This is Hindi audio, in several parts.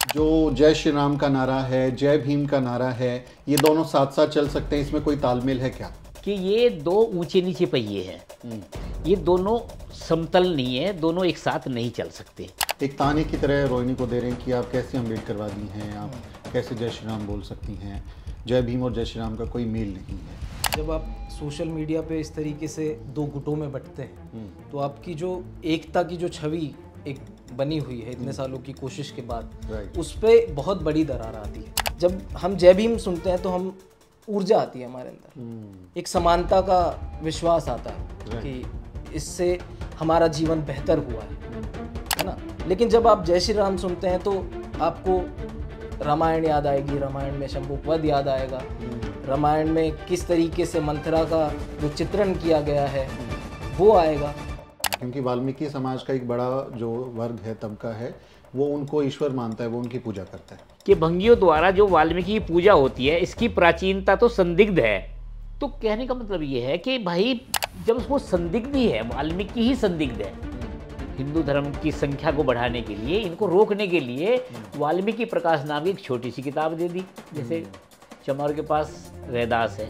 जो जय श्री राम का नारा है, जय भीम का नारा है, ये दोनों साथ साथ चल सकते हैं, इसमें कोई तालमेल है क्या? कि ये दो ऊंचे नीचे पहिए हैं, ये दोनों समतल नहीं है, दोनों एक साथ नहीं चल सकते। एक ताने की तरह रोहिणी को दे रहे हैं कि आप कैसे अम्बेडकरवादी हैं, आप कैसे जय श्री राम बोल सकती हैं, जय भीम और जय श्री राम का कोई मेल नहीं है। जब आप सोशल मीडिया पे इस तरीके से दो गुटों में बंटते हैं तो आपकी जो एकता की जो छवि एक बनी हुई है इतने सालों की कोशिश के बाद, उस पर बहुत बड़ी दरार आती है। जब हम जय भीम सुनते हैं तो हम ऊर्जा आती है हमारे अंदर, एक समानता का विश्वास आता है कि इससे हमारा जीवन बेहतर हुआ है ना। लेकिन जब आप जय श्री राम सुनते हैं तो आपको रामायण याद आएगी, रामायण में शंभुक वध याद आएगा, रामायण में किस तरीके से मंथरा का जो चित्रण किया गया है वो आएगा। क्योंकि वाल्मीकि समाज का एक बड़ा जो वर्ग है, तबका है, वो उनको ईश्वर मानता है, वो उनकी पूजा करता है। कि भंगियों द्वारा जो वाल्मीकि की पूजा होती है, इसकी प्राचीनता तो संदिग्ध है। तो कहने का मतलब ये है कि भाई जब वो संदिग्ध ही है, वाल्मीकि ही संदिग्ध है, हिंदू धर्म की संख्या को बढ़ाने के लिए, इनको रोकने के लिए वाल्मीकि प्रकाश नाम की एक छोटी सी किताब दे दी। जैसे चमार के पास रैदास है,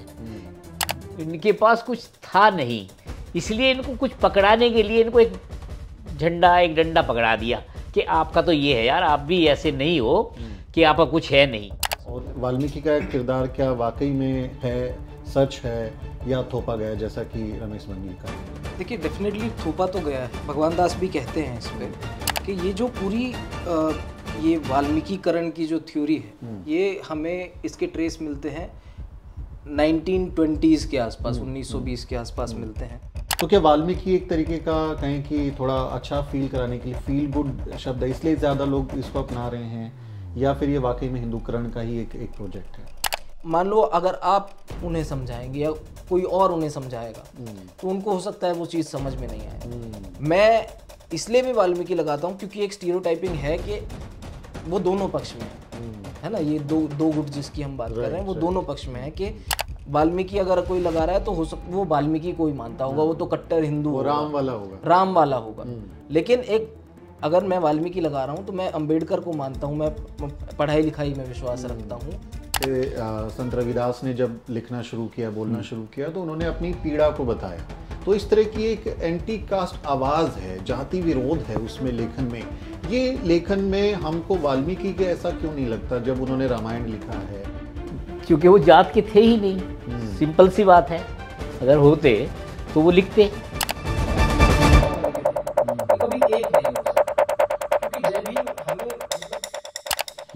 इनके पास कुछ था नहीं, इसलिए इनको कुछ पकड़ाने के लिए इनको एक झंडा, एक डंडा पकड़ा दिया कि आपका तो ये है यार, आप भी ऐसे नहीं हो कि आपका कुछ है नहीं। और वाल्मीकि का किरदार क्या वाकई में है, सच है, या थोपा गया जैसा कि रमेश बंगी का? देखिए, डेफिनेटली थोपा तो गया है। भगवान दास भी कहते हैं इस पे कि ये जो पूरी ये वाल्मीकिकरण की जो थ्योरी है, ये हमें इसके ट्रेस मिलते हैं 1920s के आसपास, 1920 के आसपास मिलते हैं। तो क्या वाल्मीकि एक तरीके का कहें कि थोड़ा अच्छा फील कराने के लिए फील गुड शब्द है, इसलिए ज़्यादा लोग इसको अपना रहे हैं, या फिर ये वाकई में हिंदूकरण का ही एक प्रोजेक्ट है? मान लो अगर आप उन्हें समझाएंगे या कोई और उन्हें समझाएगा तो उनको हो सकता है वो चीज़ समझ में नहीं आए। मैं इसलिए भी वाल्मीकि लगाता हूँ क्योंकि एक स्टीरियोटाइपिंग है कि वो दोनों पक्ष में है ना। ये दो गुट जिसकी हम बात कर रहे हैं वो दोनों पक्ष में है कि वाल्मीकि अगर कोई लगा रहा है तो वो वाल्मीकि को ही मानता होगा, वो तो कट्टर हिंदू होगा, राम वाला होगा। लेकिन एक अगर मैं वाल्मीकि लगा रहा हूँ तो मैं अंबेडकर को मानता हूँ, मैं पढ़ाई लिखाई में विश्वास रखता हूँ। संत रविदास ने जब लिखना शुरू किया, बोलना शुरू किया, तो उन्होंने अपनी पीड़ा को बताया। तो इस तरह की एक एंटी कास्ट आवाज़ है, जाति विरोध है उसमें लेखन में। ये लेखन में हमको वाल्मीकि के ऐसा क्यों नहीं लगता जब उन्होंने रामायण लिखा है? क्योंकि वो जात के थे ही नहीं, सिंपल सी बात है। अगर होते तो वो लिखते।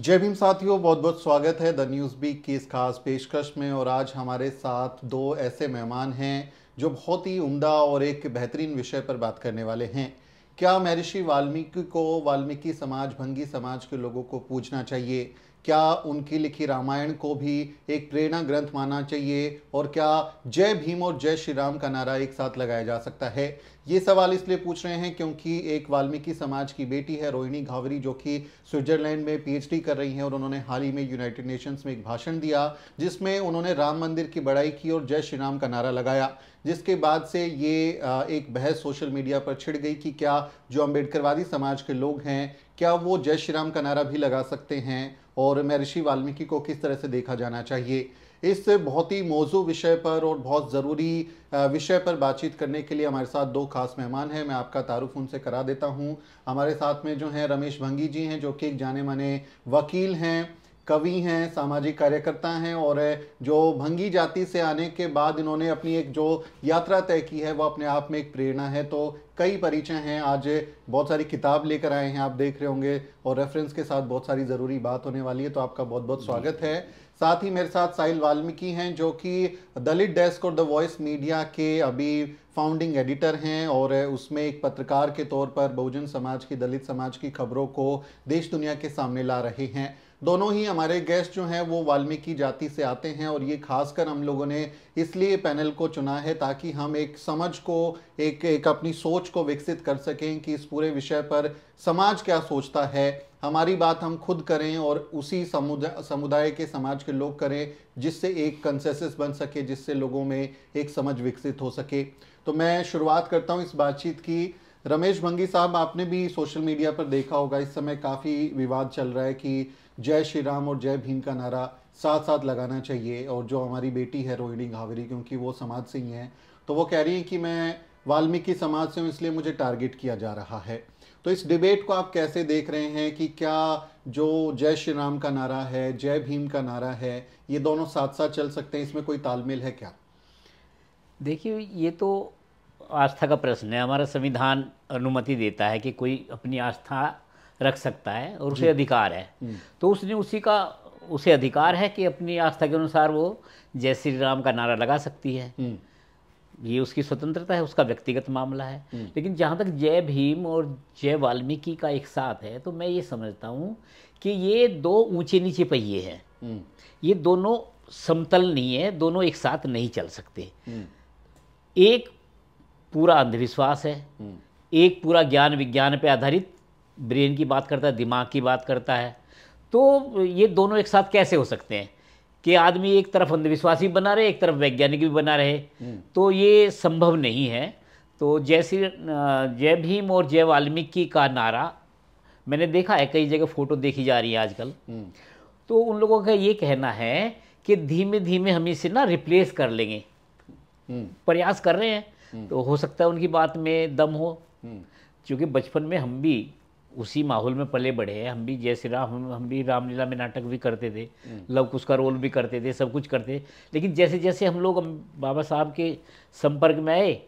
जय भीम साथियों, बहुत बहुत स्वागत है द न्यूज़ वीक की इस खास पेशकश में। और आज हमारे साथ दो ऐसे मेहमान हैं जो बहुत ही उम्दा और एक बेहतरीन विषय पर बात करने वाले हैं। क्या महर्षि वाल्मीकि को वाल्मीकि समाज, भंगी समाज के लोगों को पूजना चाहिए? क्या उनकी लिखी रामायण को भी एक प्रेरणा ग्रंथ मानना चाहिए? और क्या जय भीम और जय श्री राम का नारा एक साथ लगाया जा सकता है? ये सवाल इसलिए पूछ रहे हैं क्योंकि एक वाल्मीकि समाज की बेटी है रोहिणी घावरी, जो कि स्विट्जरलैंड में पीएचडी कर रही हैं, और उन्होंने हाल ही में यूनाइटेड नेशंस में एक भाषण दिया जिसमें उन्होंने राम मंदिर की बड़ाई की और जय श्री राम का नारा लगाया। जिसके बाद से ये एक बहस सोशल मीडिया पर छिड़ गई कि क्या जो अम्बेडकरवादी समाज के लोग हैं, क्या वो जय श्री राम का नारा भी लगा सकते हैं, और महर्षि वाल्मीकि को किस तरह से देखा जाना चाहिए। इस बहुत ही मौजू विषय पर और बहुत ज़रूरी विषय पर बातचीत करने के लिए हमारे साथ दो खास मेहमान हैं। मैं आपका तारुफ उनसे करा देता हूं। हमारे साथ में जो हैं रमेश भंगी जी हैं, जो कि एक जाने माने वकील हैं, कवि हैं, सामाजिक कार्यकर्ता हैं, और जो भंगी जाति से आने के बाद इन्होंने अपनी एक जो यात्रा तय की है वो अपने आप में एक प्रेरणा है। तो कई परिचय हैं, आज बहुत सारी किताब लेकर आए हैं, आप देख रहे होंगे, और रेफरेंस के साथ बहुत सारी ज़रूरी बात होने वाली है। तो आपका बहुत बहुत स्वागत है। साथ ही मेरे साथ साहिल वाल्मीकि हैं, जो कि दलित डेस्क और द वॉइस मीडिया के अभी फाउंडिंग एडिटर हैं, और उसमें एक पत्रकार के तौर पर बहुजन समाज की, दलित समाज की खबरों को देश दुनिया के सामने ला रहे हैं। दोनों ही हमारे गेस्ट जो हैं वो वाल्मीकि जाति से आते हैं, और ये खासकर हम लोगों ने इसलिए पैनल को चुना है ताकि हम एक समझ को, एक अपनी सोच को विकसित कर सकें कि इस पूरे विषय पर समाज क्या सोचता है। हमारी बात हम खुद करें और उसी समुदाय के, समाज के लोग करें, जिससे एक कंसेंसस बन सके, जिससे लोगों में एक समझ विकसित हो सके। तो मैं शुरुआत करता हूं इस बातचीत की रमेश भंगी साहब, आपने भी सोशल मीडिया पर देखा होगा, इस समय काफ़ी विवाद चल रहा है कि जय श्री राम और जय भीम का नारा साथ साथ लगाना चाहिए। और जो हमारी बेटी है रोहिणी घावरी, क्योंकि वो समाज से ही हैं, तो वो कह रही है कि मैं वाल्मीकि समाज से हूँ इसलिए मुझे टारगेट किया जा रहा है। तो इस डिबेट को आप कैसे देख रहे हैं कि क्या जो जय श्री राम का नारा है, जय भीम का नारा है, ये दोनों साथ साथ चल सकते हैं, इसमें कोई तालमेल है क्या? देखिए, ये तो आस्था का प्रश्न है। हमारा संविधान अनुमति देता है कि कोई अपनी आस्था रख सकता है और उसे अधिकार है, तो उसने उसे अधिकार है कि अपनी आस्था के अनुसार वो जय श्री राम का नारा लगा सकती है। ये उसकी स्वतंत्रता है, उसका व्यक्तिगत मामला है। लेकिन जहाँ तक जय भीम और जय वाल्मीकि का एक साथ है, तो मैं ये समझता हूँ कि ये दो ऊंचे नीचे पहिए हैं। ये दोनों समतल नहीं है, दोनों एक साथ नहीं चल सकते। एक पूरा अंधविश्वास है, एक पूरा ज्ञान विज्ञान पे आधारित ब्रेन की बात करता है, दिमाग की बात करता है। तो ये दोनों एक साथ कैसे हो सकते हैं कि आदमी एक तरफ अंधविश्वासी बना रहे, एक तरफ वैज्ञानिक भी बना रहे? तो ये संभव नहीं है। तो जय भीम और जय वाल्मीकि का नारा मैंने देखा है, कई जगह फोटो देखी जा रही है आजकल। तो उन लोगों का ये कहना है कि धीमे धीमे हम इसे ना रिप्लेस कर लेंगे, प्रयास कर रहे हैं। तो हो सकता है उनकी बात में दम हो, क्योंकि बचपन में हम भी उसी माहौल में पले बढ़े हैं। हम भी जय श्री राम, हम भी रामलीला में नाटक भी करते थे, लव कुश का रोल भी करते थे, सब कुछ करते। लेकिन जैसे जैसे हम लोग बाबा साहब के संपर्क में आए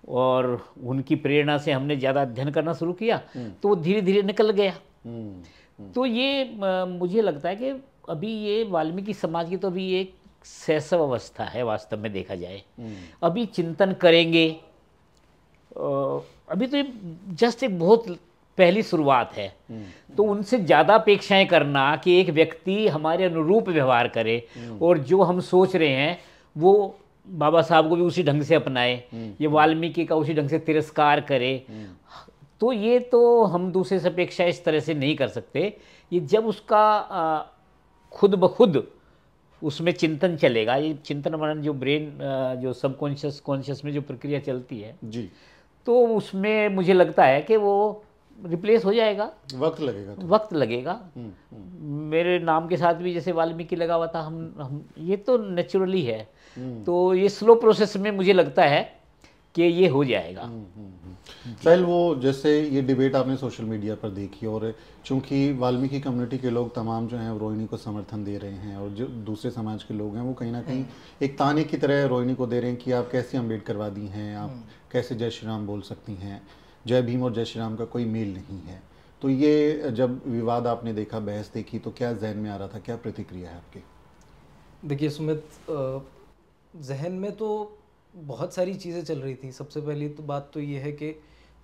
और उनकी प्रेरणा से हमने ज़्यादा अध्ययन करना शुरू किया, तो वो धीरे धीरे निकल गया। तो ये मुझे लगता है कि अभी ये वाल्मीकि समाज की तो अभी एक शैशव अवस्था है, वास्तव में देखा जाए। अभी चिंतन करेंगे, अभी तो जस्ट एक बहुत पहली शुरुआत है। तो उनसे ज़्यादा अपेक्षाएं करना कि एक व्यक्ति हमारे अनुरूप व्यवहार करे और जो हम सोच रहे हैं वो बाबा साहब को भी उसी ढंग से अपनाए, ये वाल्मीकि का उसी ढंग से तिरस्कार करे, तो ये तो हम दूसरे से अपेक्षा इस तरह से नहीं कर सकते। ये जब उसका खुद ब खुद उसमें चिंतन चलेगा, ये चिंतन मनन जो ब्रेन जो सबकॉन्शियस कॉन्शियस में जो प्रक्रिया चलती है जी, तो उसमें मुझे लगता है कि वो रिप्लेस हो जाएगा। वक्त लगेगा तो। वक्त लगेगा। मेरे नाम के साथ भी जैसे वाल्मीकि लगा हुआ था, हम ये तो नेचुरली है। तो ये स्लो प्रोसेस में मुझे लगता है कि ये हो जाएगा। साहिल, वो जैसे ये डिबेट आपने सोशल मीडिया पर देखी, और चूंकि वाल्मीकि कम्युनिटी के लोग तमाम जो हैं रोहिणी को समर्थन दे रहे हैं, और जो दूसरे समाज के लोग हैं वो कहीं ना कहीं एक ताने की तरह रोहिणी को दे रहे हैं कि आप कैसे अम्बेडकरवादी हैं, आप कैसे जय श्री राम बोल सकती हैं, जय भीम और जय श्री राम का कोई मेल नहीं है। तो ये जब विवाद आपने देखा, बहस देखी, तो क्या जहन में आ रहा था, क्या प्रतिक्रिया है आपकी? देखिए सुमित, जहन में तो बहुत सारी चीज़ें चल रही थी। सबसे पहली तो बात तो ये है कि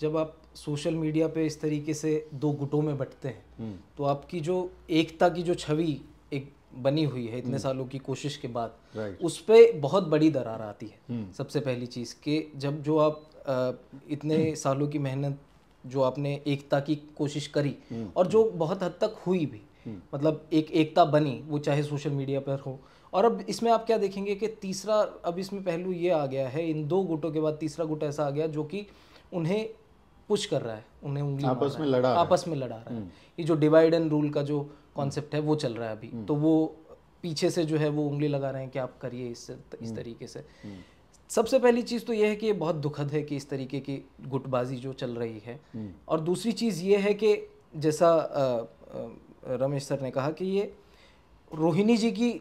जब आप सोशल मीडिया पे इस तरीके से दो गुटों में बंटते हैं, तो आपकी जो एकता की जो छवि एक बनी हुई है इतने सालों की कोशिश के बाद, उस पर बहुत बड़ी दरार आती है। सबसे पहली चीज़ कि जब जो आप इतने सालों की मेहनत जो आपने एकता की कोशिश करी और जो बहुत हद तक हुई भी, मतलब एक एकता बनी, वो चाहे सोशल मीडिया पर हो। और अब इसमें आप क्या देखेंगे कि तीसरा, अब इसमें पहलू ये आ गया है, इन दो गुटों के बाद तीसरा गुट ऐसा आ गया जो कि उन्हें पुश कर रहा है, उन्हें उंगली आपस में लड़ा रहा है। ये जो डिवाइड एंड रूल का जो कॉन्सेप्ट है वो चल रहा है अभी। तो वो पीछे से जो है वो उंगली लगा रहे हैं कि आप करिए इस तरीके से। सबसे पहली चीज़ तो ये है कि ये बहुत दुखद है कि इस तरीके की गुटबाजी जो चल रही है। और दूसरी चीज़ ये है कि जैसा रमेश सर ने कहा कि ये रोहिणी जी की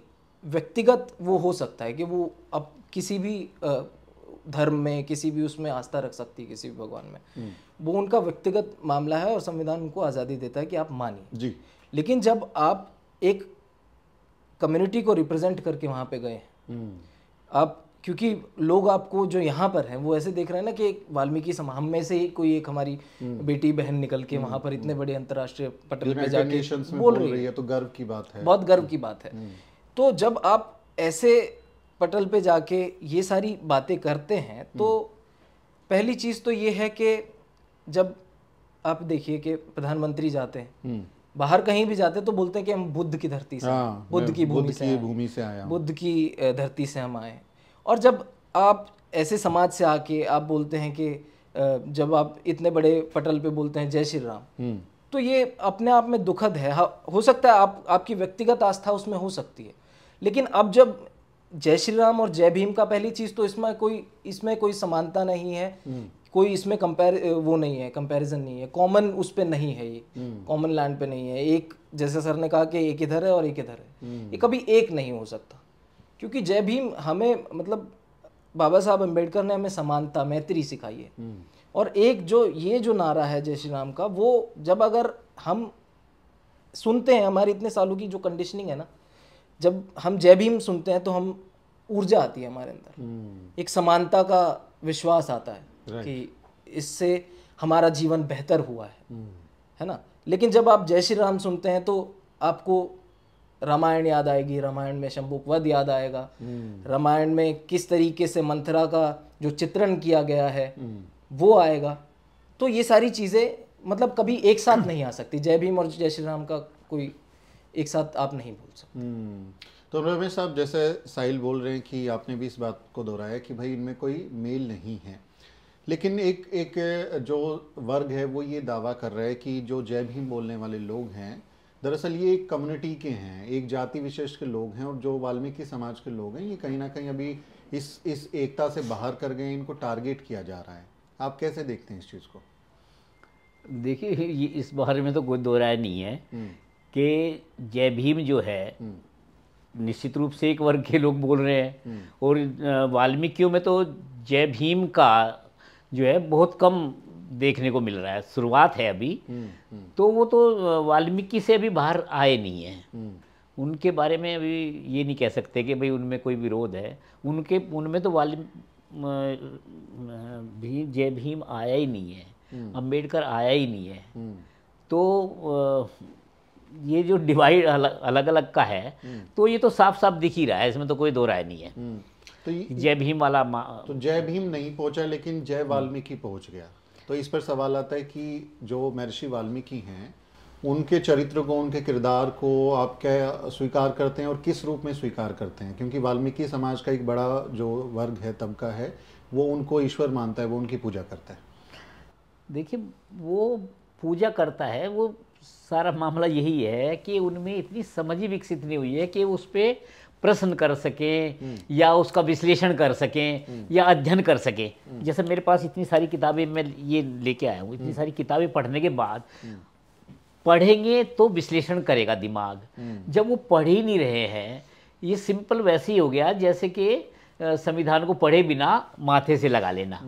व्यक्तिगत वो हो सकता है कि वो अब किसी भी धर्म में, किसी भी उसमें आस्था रख सकती है, किसी भी भगवान में, वो उनका व्यक्तिगत मामला है और संविधान उनको आज़ादी देता है कि आप मानिए जी। लेकिन जब आप एक कम्युनिटी को रिप्रेजेंट करके वहाँ पे गए, आप, क्योंकि लोग आपको जो यहाँ पर हैं वो ऐसे देख रहे हैं ना कि एक वाल्मीकि समाज, हम में से ही कोई एक हमारी बेटी बहन निकल के वहाँ पर इतने बड़े अंतर्राष्ट्रीय पटल पे जाके बोल रही है, तो गर्व की बात है, बहुत गर्व की बात है। तो जब आप ऐसे पटल पे जाके ये सारी बातें करते हैं, तो पहली चीज़ तो ये है कि जब आप देखिए कि प्रधानमंत्री जाते हैं बाहर कहीं भी जाते तो बोलते हैं कि हम बुद्ध की धरती से, बुद्ध की भूमि से आए, बुद्ध की धरती से हम आए। और जब आप ऐसे समाज से आके आप बोलते हैं कि जब आप इतने बड़े पटल पे बोलते हैं जय श्री राम, तो ये अपने आप में दुखद है। हो सकता है आपकी व्यक्तिगत आस्था उसमें हो सकती है, लेकिन अब जब जय श्री राम और जय भीम का, पहली चीज तो इसमें कोई समानता नहीं है, कोई इसमें कंपैरिजन नहीं है, कॉमन उस पे नहीं है, ये कॉमन लैंड पे नहीं है। एक, जैसे सर ने कहा कि एक इधर है और एक इधर है, ये कभी एक नहीं हो सकता, क्योंकि जय भीम हमें, मतलब बाबा साहब अम्बेडकर ने हमें समानता, मैत्री सिखाई है। और एक ये जो नारा है जय श्री राम का, वो जब अगर हम सुनते हैं, हमारी इतने सालों की जो कंडीशनिंग है ना, जब हम जय भीम सुनते हैं तो हम ऊर्जा आती है हमारे अंदर, एक समानता का विश्वास आता है कि इससे हमारा जीवन बेहतर हुआ है ना। लेकिन जब आप जय श्री राम सुनते हैं तो आपको रामायण याद आएगी, रामायण में शंभुक वध याद आएगा, रामायण में किस तरीके से मंथरा का जो चित्रण किया गया है वो आएगा। तो ये सारी चीज़ें मतलब कभी एक साथ नहीं आ सकती, जय भीम और जय श्री राम का कोई एक साथ आप नहीं बोल सकते। तो रमेश साहब, जैसे साहिल बोल रहे हैं कि आपने भी इस बात को दोहराया कि भाई इनमें कोई मेल नहीं है, लेकिन एक जो वर्ग है वो ये दावा कर रहा है कि जो जय भीम बोलने वाले लोग हैं, दरअसल ये एक कम्युनिटी के हैं, एक जाति विशेष के लोग हैं, और जो वाल्मीकि समाज के लोग हैं ये कहीं ना कहीं अभी इस एकता से बाहर कर गए, इनको टारगेट किया जा रहा है। आप कैसे देखते हैं इस चीज़ को? देखिए, ये इस बारे में तो कोई दो राय नहीं है कि जय भीम जो है निश्चित रूप से एक वर्ग के लोग बोल रहे हैं, और वाल्मीकियों में तो जय भीम का जो है बहुत कम देखने को मिल रहा है, शुरुआत है अभी। तो वो तो वाल्मीकि से अभी बाहर आए नहीं हैं, उनके बारे में अभी ये नहीं कह सकते कि भाई उनमें कोई विरोध है। उनमें तो जय भीम आया ही नहीं है, अंबेडकर आया ही नहीं है। तो ये जो डिवाइड अलग अलग का है, तो ये तो साफ साफ दिख ही रहा है, इसमें तो कोई दो राय नहीं है। तो जय भीम वाला तो जय भीम नहीं पहुंचा, लेकिन जय वाल्मीकि पहुंच गया। तो इस पर सवाल आता है कि जो महर्षि वाल्मीकि हैं, उनके चरित्र को, उनके किरदार को आप क्या स्वीकार करते हैं और किस रूप में स्वीकार करते हैं? क्योंकि वाल्मीकि समाज का एक बड़ा जो वर्ग है, तबका है, वो उनको ईश्वर मानता है, वो उनकी पूजा करता है। देखिए, वो पूजा करता है, वो सारा मामला यही है कि उनमें इतनी समझ ही विकसित नहीं हुई है कि उस पर प्रश्न कर सकें या उसका विश्लेषण कर सकें या अध्ययन कर सकें। जैसे मेरे पास इतनी सारी किताबें मैं ये लेके आया हूँ, इतनी सारी किताबें पढ़ने के बाद पढ़ेंगे तो विश्लेषण करेगा दिमाग। जब वो पढ़ ही नहीं रहे हैं, ये सिंपल वैसे ही हो गया जैसे कि संविधान को पढ़े बिना माथे से लगा लेना।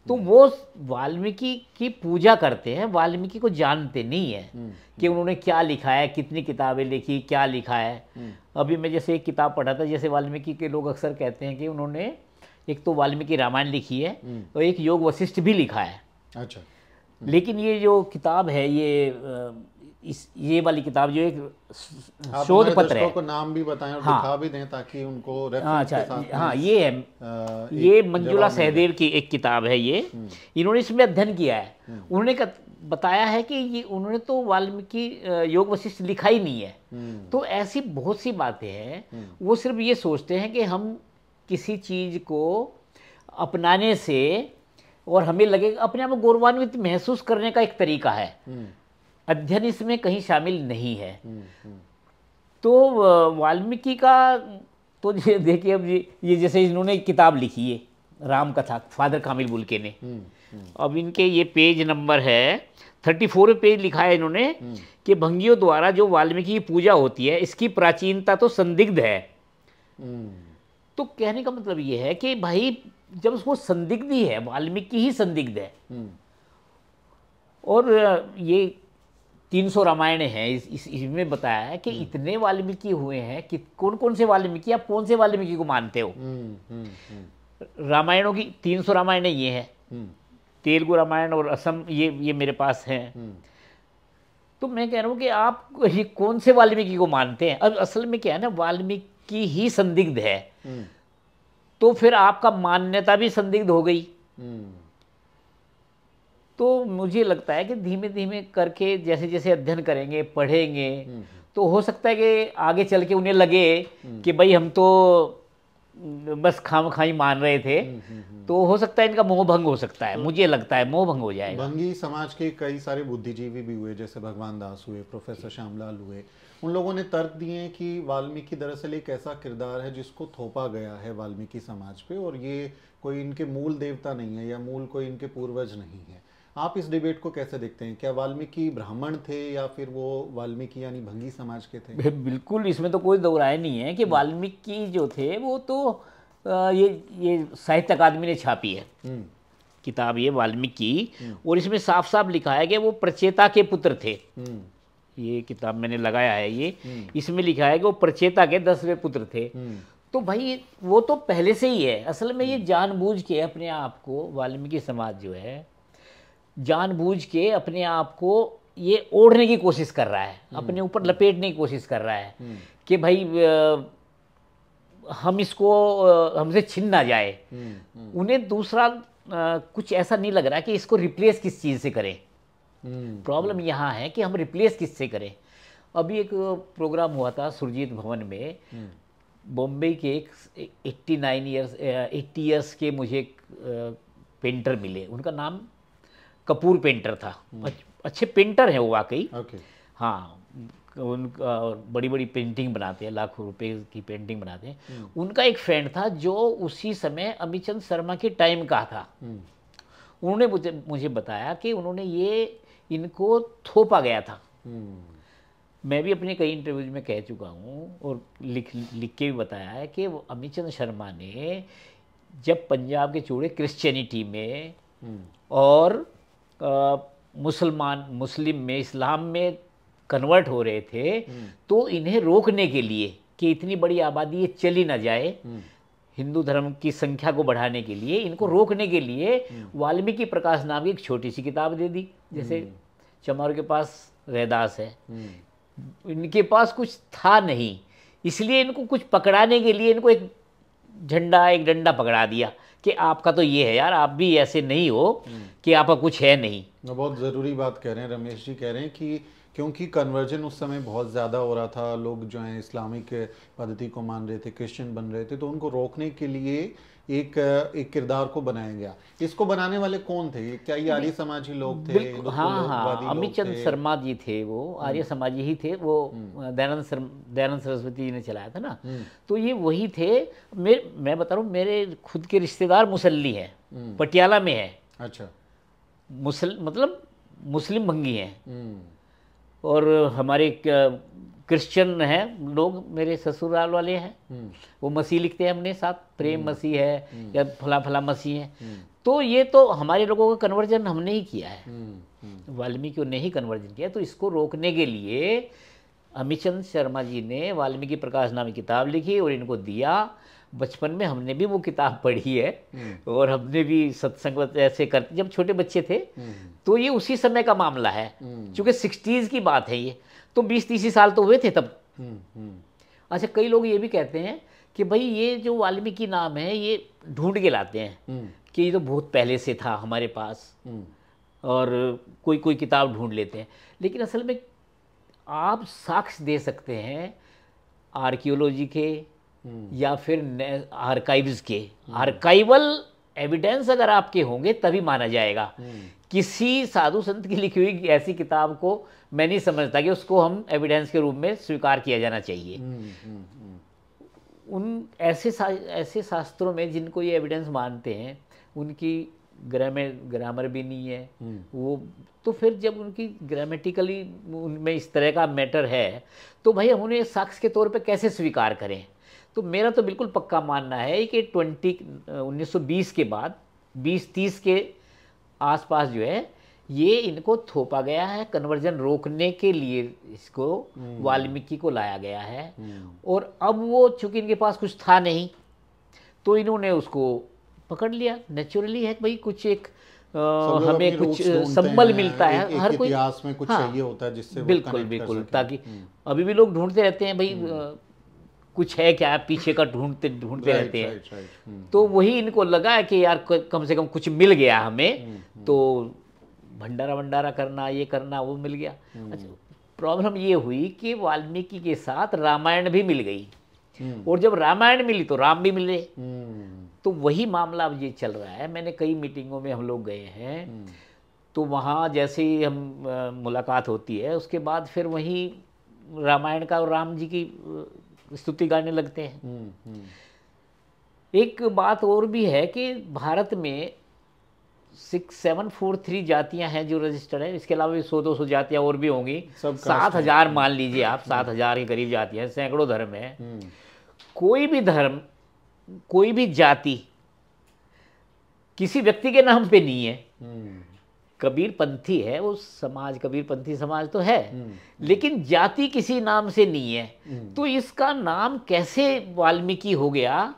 तो वो वाल्मीकि की पूजा करते हैं, वाल्मीकि को जानते नहीं है कि उन्होंने क्या लिखा है, कितनी किताबें लिखी, क्या लिखा है। अभी मैं जैसे एक किताब पढ़ा था, जैसे वाल्मीकि के लोग अक्सर कहते हैं कि उन्होंने एक तो वाल्मीकि रामायण लिखी है और एक योग वशिष्ठ भी लिखा है। अच्छा। लेकिन ये जो किताब है, ये वाली किताब जो एक शोध पत्र है, को नाम भी बताएं और दिखा भी दें ताकि उनको रेफरेंस के साथ। हाँ, ये है, ये मंजुला सहदेव की एक किताब है। ये इन्होंने इसमें अध्ययन किया है। उन्होंने बताया है कि ये उन्होंने तो वाल्मीकि योग वशिष्ठ लिखा ही नहीं है। तो ऐसी बहुत सी बातें हैं, वो सिर्फ ये सोचते हैं कि हम किसी चीज़ को अपनाने से और हमें लगेगा, अपने आप को गौरवान्वित महसूस करने का एक तरीका है। अध्ययन इसमें कहीं शामिल नहीं है। तो वाल्मीकि का तो देखिए, अब ये जैसे इन्होंने एक किताब लिखी है राम कथा, फादर कामिल बुल्के ने। अब इनके ये पेज नंबर है 34 पेज लिखा है इन्होंने कि भंगियों द्वारा जो वाल्मीकि की पूजा होती है, इसकी प्राचीनता तो संदिग्ध है। तो कहने का मतलब ये है कि भाई जब उसको संदिग्ध ही है, वाल्मीकि ही संदिग्ध है। और ये 300 रामायण हैं, इसमें बताया है कि इतने वाल्मीकि हुए हैं कि कौन कौन से वाल्मीकि, आप कौन से वाल्मीकि को मानते हो? रामायणों की 300 रामायण ये हैं, तेलुगु रामायण और असम ये मेरे पास हैं। तो मैं कह रहा हूँ कि आप ये कौन से वाल्मीकि को मानते हैं? अब असल में क्या है ना, वाल्मीकि ही संदिग्ध है, तो फिर आपका मान्यता भी संदिग्ध हो गई। तो मुझे लगता है कि धीमे धीमे करके जैसे जैसे अध्ययन करेंगे, पढ़ेंगे, तो हो सकता है कि आगे चल के उन्हें लगे कि भाई हम तो बस खामखाई मान रहे थे, तो हो सकता है इनका मोह भंग हो सकता है, मुझे लगता है मोह भंग हो जाएगा। भंगी समाज के कई सारे बुद्धिजीवी भी हुए, जैसे भगवान दास हुए, प्रोफेसर श्यामलाल हुए, उन लोगों ने तर्क दिए कि वाल्मीकि दरअसल एक ऐसा किरदार है जिसको थोपा गया है वाल्मीकि समाज पे, और ये कोई इनके मूल देवता नहीं है या मूल कोई इनके पूर्वज नहीं है। आप इस डिबेट को कैसे देखते हैं? क्या वाल्मीकि ब्राह्मण थे या फिर वो वाल्मीकि यानी भंगी समाज के थे? बिल्कुल, इसमें तो कोई दो राय नहीं है कि वाल्मीकि जो थे वो तो ये साहित्य अकादमी ने छापी है किताब, ये वाल्मीकि, और इसमें साफ साफ लिखा है कि वो प्रचेता के पुत्र थे। ये किताब मैंने लगाया है, ये इसमें लिखा है कि वो प्रचेता के 10वें पुत्र थे। तो भाई वो तो पहले से ही है। असल में ये जानबूझ के अपने आप को, वाल्मीकि समाज जो है जानबूझ के अपने आप को ये ओढ़ने की कोशिश कर रहा है, अपने ऊपर लपेटने की कोशिश कर रहा है कि भाई हम इसको हमसे छिन ना जाए। उन्हें दूसरा कुछ ऐसा नहीं लग रहा कि इसको रिप्लेस किस चीज़ से करें। प्रॉब्लम यहाँ है कि हम रिप्लेस किससे करें। अभी एक प्रोग्राम हुआ था सुरजीत भवन में, बॉम्बे के एक 80 ईयर्स के मुझे एक पेंटर मिले, उनका नाम कपूर पेंटर था। अच्छे पेंटर हैं वो वाकई। हाँ, उनका बड़ी बड़ी पेंटिंग बनाते हैं, लाखों रुपए की पेंटिंग बनाते हैं। उनका एक फ्रेंड था जो उसी समय अमिचंद शर्मा के टाइम का था। उन्होंने मुझे बताया कि उन्होंने इनको थोपा गया था। मैं भी अपने कई इंटरव्यूज में कह चुका हूँ और लिख के भी बताया है कि वो अमिचंद शर्मा ने जब पंजाब के चूड़े क्रिश्चियनिटी में और मुस्लिम में, इस्लाम में कन्वर्ट हो रहे थे, तो इन्हें रोकने के लिए कि इतनी बड़ी आबादी ये चली ना जाए, हिंदू धर्म की संख्या को बढ़ाने के लिए, इनको रोकने के लिए वाल्मीकि प्रकाश नाम की एक छोटी सी किताब दे दी। जैसे चमार के पास रैदास है, इनके पास कुछ था नहीं, इसलिए इनको कुछ पकड़ाने के लिए इनको एक झंडा, एक डंडा पकड़ा दिया कि आपका तो ये है यार, आप भी ऐसे नहीं हो कि आपका कुछ है नहीं। बहुत ज़रूरी बात कह रहे हैं रमेश जी, कह रहे हैं कि क्योंकि कन्वर्जन उस समय बहुत ज़्यादा हो रहा था, लोग जो हैं इस्लामिक पद्धति को मान रहे थे, क्रिश्चियन बन रहे थे, तो उनको रोकने के लिए एक किरदार को बनाया गया। इसको बनाने वाले कौन थे? क्या ये आर्य समाजी लोग थे? हाँ, अमिचंद शर्मा जी थे, वो आर्य समाजी ही थे। वो दयानंद सरस्वती जी ने चलाया था ना, तो ये वही थे। मैं बता रहा हूँ, मेरे खुद के रिश्तेदार मुसल्ली हैं, पटियाला में है। अच्छा, मतलब मुस्लिम भंगी हैं। और हमारे क्रिश्चियन हैं लोग, मेरे ससुराल वाले हैं, वो मसीह लिखते हैं हमने साथ, प्रेम मसीह है या फला फला मसीह है। तो ये तो हमारे लोगों का कन्वर्जन हमने ही किया है, वाल्मीकि ने ही कन्वर्जन किया। तो इसको रोकने के लिए अमिचंद शर्मा जी ने वाल्मीकि प्रकाश नाम की किताब लिखी और इनको दिया। बचपन में हमने भी वो किताब पढ़ी है और हमने भी सत्संग ऐसे करते जब छोटे बच्चे थे। तो ये उसी समय का मामला है, क्योंकि 60s की बात है ये, तो 20-30 साल तो हुए थे तब। अच्छा, कई लोग ये भी कहते हैं कि भाई ये जो वाल्मीकि नाम है ये ढूंढ के लाते हैं कि ये तो बहुत पहले से था हमारे पास, और कोई कोई किताब ढूंढ लेते हैं। लेकिन असल में आप साक्ष्य दे सकते हैं आर्कियोलॉजी के या फिर आर्काइव्स के। आर्काइवल एविडेंस अगर आपके होंगे तभी माना जाएगा। किसी साधु संत की लिखी हुई ऐसी किताब को मैं नहीं समझता कि उसको हम एविडेंस के रूप में स्वीकार किया जाना चाहिए। उन ऐसे शास्त्रों में जिनको ये एविडेंस मानते हैं, उनकी ग्रामर भी नहीं है वो, तो फिर जब उनकी ग्रामेटिकली उनमें इस तरह का मैटर है, तो भाई हम उन्हें साक्ष्य के तौर पे कैसे स्वीकार करें। तो मेरा तो बिल्कुल पक्का मानना है कि 1920 के बाद 20-30 के आसपास जो है ये इनको थोपा गया है, कन्वर्जन रोकने के लिए इसको वाल्मीकि को लाया गया है। और अब वो चूंकि इनके पास कुछ था नहीं, तो इन्होंने उसको पकड़ लिया। नेचुरली है भाई, कुछ एक हमें कुछ संबल मिलता है, हर कोई इतिहास में कुछ चाहिए होता है जिससे बिल्कुल, ताकि अभी भी लोग ढूंढते रहते हैं भाई कुछ है क्या, पीछे का ढूंढते रहते हैं। तो वही इनको लगा है कि यार कम से कम कुछ मिल गया हमें, तो भंडारा करना, ये करना, वो मिल गया। अच्छा, प्रॉब्लम ये हुई कि वाल्मीकि के साथ रामायण भी मिल गई। और जब रामायण मिली तो राम भी मिले। तो वही मामला अब ये चल रहा है। मैंने कई मीटिंगों में हम लोग गए हैं, तो वहाँ जैसे ही हम मुलाकात होती है उसके बाद फिर वहीं रामायण का और राम जी की स्तुति गाने लगते हैं। एक बात और भी है कि भारत में 6743 जातियां हैं जो रजिस्टर्ड है। इसके अलावा भी 100-200 जातियां और भी होंगी। 7000 मान लीजिए आप, 7000 के करीब जातियां हैं, सैकड़ों धर्म है। कोई भी धर्म, कोई भी जाति किसी व्यक्ति के नाम पे नहीं है। कबीरपंथी है वो समाज, कबीरपंथी समाज तो है, लेकिन जाति किसी नाम से नहीं है। तो इसका नाम कैसे वाल्मीकि हो गया,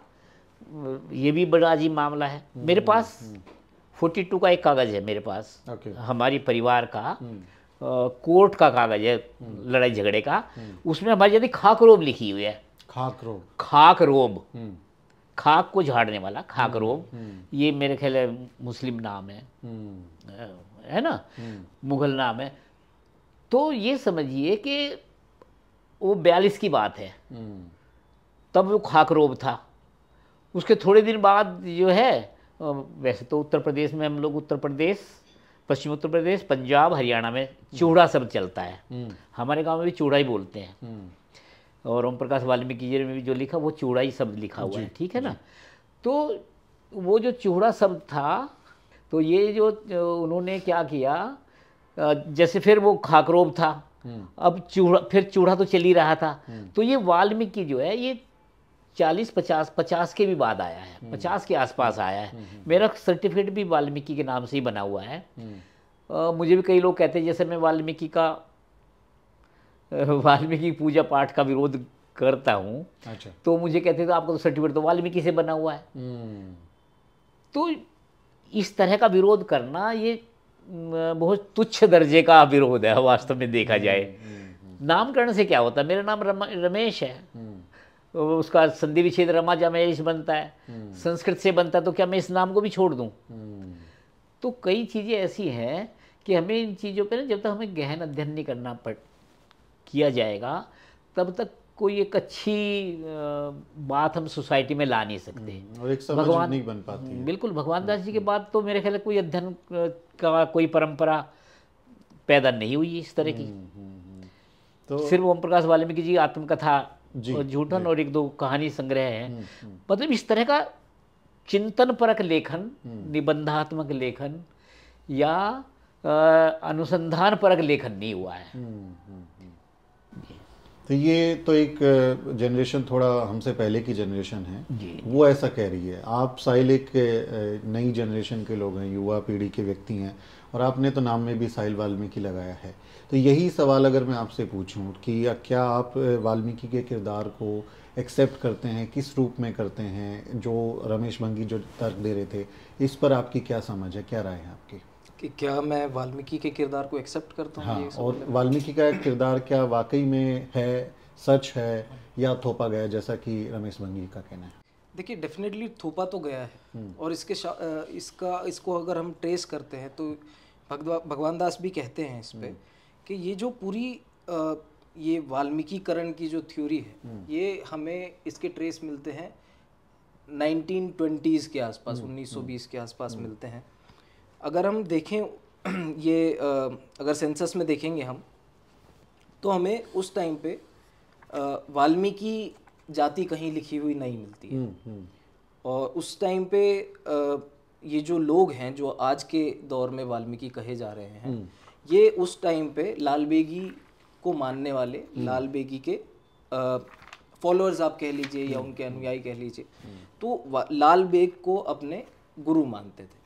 ये भी बड़ा अजीब मामला है। मेरे पास 42 का एक कागज है मेरे पास, हमारी परिवार का कोर्ट का कागज है, लड़ाई झगड़े का। उसमें हमारी जाति खाकरोब लिखी हुई है। खाकरोब, खाकरोब, खाक को झाड़ने वाला खाकरोब। ये मेरे ख्याल है मुस्लिम नाम है ना, मुगल नाम है। तो ये समझिए कि वो 42 की बात है, तब वो खाकरोब था। उसके थोड़े दिन बाद जो है, वैसे तो उत्तर प्रदेश में हम लोग, उत्तर प्रदेश, पश्चिम उत्तर प्रदेश, पंजाब, हरियाणा में चूड़ा शब्द चलता है। हमारे गांव में भी चूड़ा ही बोलते हैं। और ओम प्रकाश वाल्मीकि जी ने भी जो लिखा वो चूड़ा ही शब्द लिखा हुआ है, ठीक है ना। तो वो जो चूड़ा शब्द था, तो ये जो उन्होंने क्या किया, जैसे फिर वो खाकरोब था, अब चूड़ा, फिर चूड़ा तो चल ही रहा था। तो ये वाल्मीकि जो है ये 40-50 के भी बाद आया है, 50 के आसपास आया है। मेरा सर्टिफिकेट भी वाल्मीकि के नाम से ही बना हुआ है। मुझे भी कई लोग कहते हैं, जैसे मैं वाल्मीकि पूजा पाठ का विरोध करता हूँ। अच्छा। तो मुझे कहते हैं तो आपका तो सर्टिफिकेट तो वाल्मीकि से बना हुआ है। तो इस तरह का विरोध करना ये बहुत तुच्छ दर्जे का विरोध है वास्तव में देखा जाए। नामकरण से क्या होता है, मेरा नाम रमेश है, उसका संधि विच्छेद रमा जमेश बनता है, संस्कृत से बनता है, तो क्या मैं इस नाम को भी छोड़ दूं? तो कई चीज़ें ऐसी हैं कि हमें इन चीज़ों पे ना, जब तक हमें गहन अध्ययन नहीं किया जाएगा, तब तक कोई एक अच्छी बात हम सोसाइटी में ला नहीं सकते, और एक समझ नहीं बन पाती है। बिल्कुल। भगवान दास जी के बाद तो मेरे ख्याल कोई अध्ययन का कोई परंपरा पैदा नहीं हुई इस तरह की। तो सिर्फ ओम प्रकाश वाल्मीकि जी आत्मकथा और झूठन और 1-2 कहानी संग्रह हैं। मतलब इस तरह का चिंतन परक लेखन, निबंधात्मक लेखन या अनुसंधान परक लेखन नहीं हुआ है। तो ये तो एक जनरेशन थोड़ा हमसे पहले की जनरेशन है, वो ऐसा कह रही है। आप साहिल एक नई जनरेशन के लोग हैं, युवा पीढ़ी के व्यक्ति हैं, और आपने तो नाम में भी साहिल वाल्मीकि लगाया है। तो यही सवाल अगर मैं आपसे पूछूं कि क्या आप वाल्मीकि के किरदार को एक्सेप्ट करते हैं, किस रूप में करते हैं, जो रमेश भंगी जो तर्क दे रहे थे, इस पर आपकी क्या समझ है, क्या राय है आपकी? कि क्या मैं वाल्मीकि के किरदार को एक्सेप्ट करता हूँ? हाँ, और वाल्मीकि का किरदार क्या वाकई में है, सच है, या थोपा गया जैसा कि रमेश भंगी का कहना है? देखिए, डेफिनेटली थोपा तो गया है। और इसको अगर हम ट्रेस करते हैं तो भगवान दास भी कहते हैं इस पे कि ये जो पूरी ये वाल्मीकिकरण की जो थ्योरी है, ये हमें इसके ट्रेस मिलते हैं 1920s के आसपास, 1920 के आसपास मिलते हैं। अगर हम देखें ये अगर सेंसस में देखेंगे हम, तो हमें उस टाइम पे वाल्मीकि जाति कहीं लिखी हुई नहीं मिलती है। और उस टाइम पे ये जो लोग हैं जो आज के दौर में वाल्मीकि कहे जा रहे हैं, ये उस टाइम पे लाल बेगी को मानने वाले, लाल बेगी के फॉलोअर्स आप कह लीजिए या उनके अनुयायी कह लीजिए, तो लाल बेग को अपने गुरु मानते थे।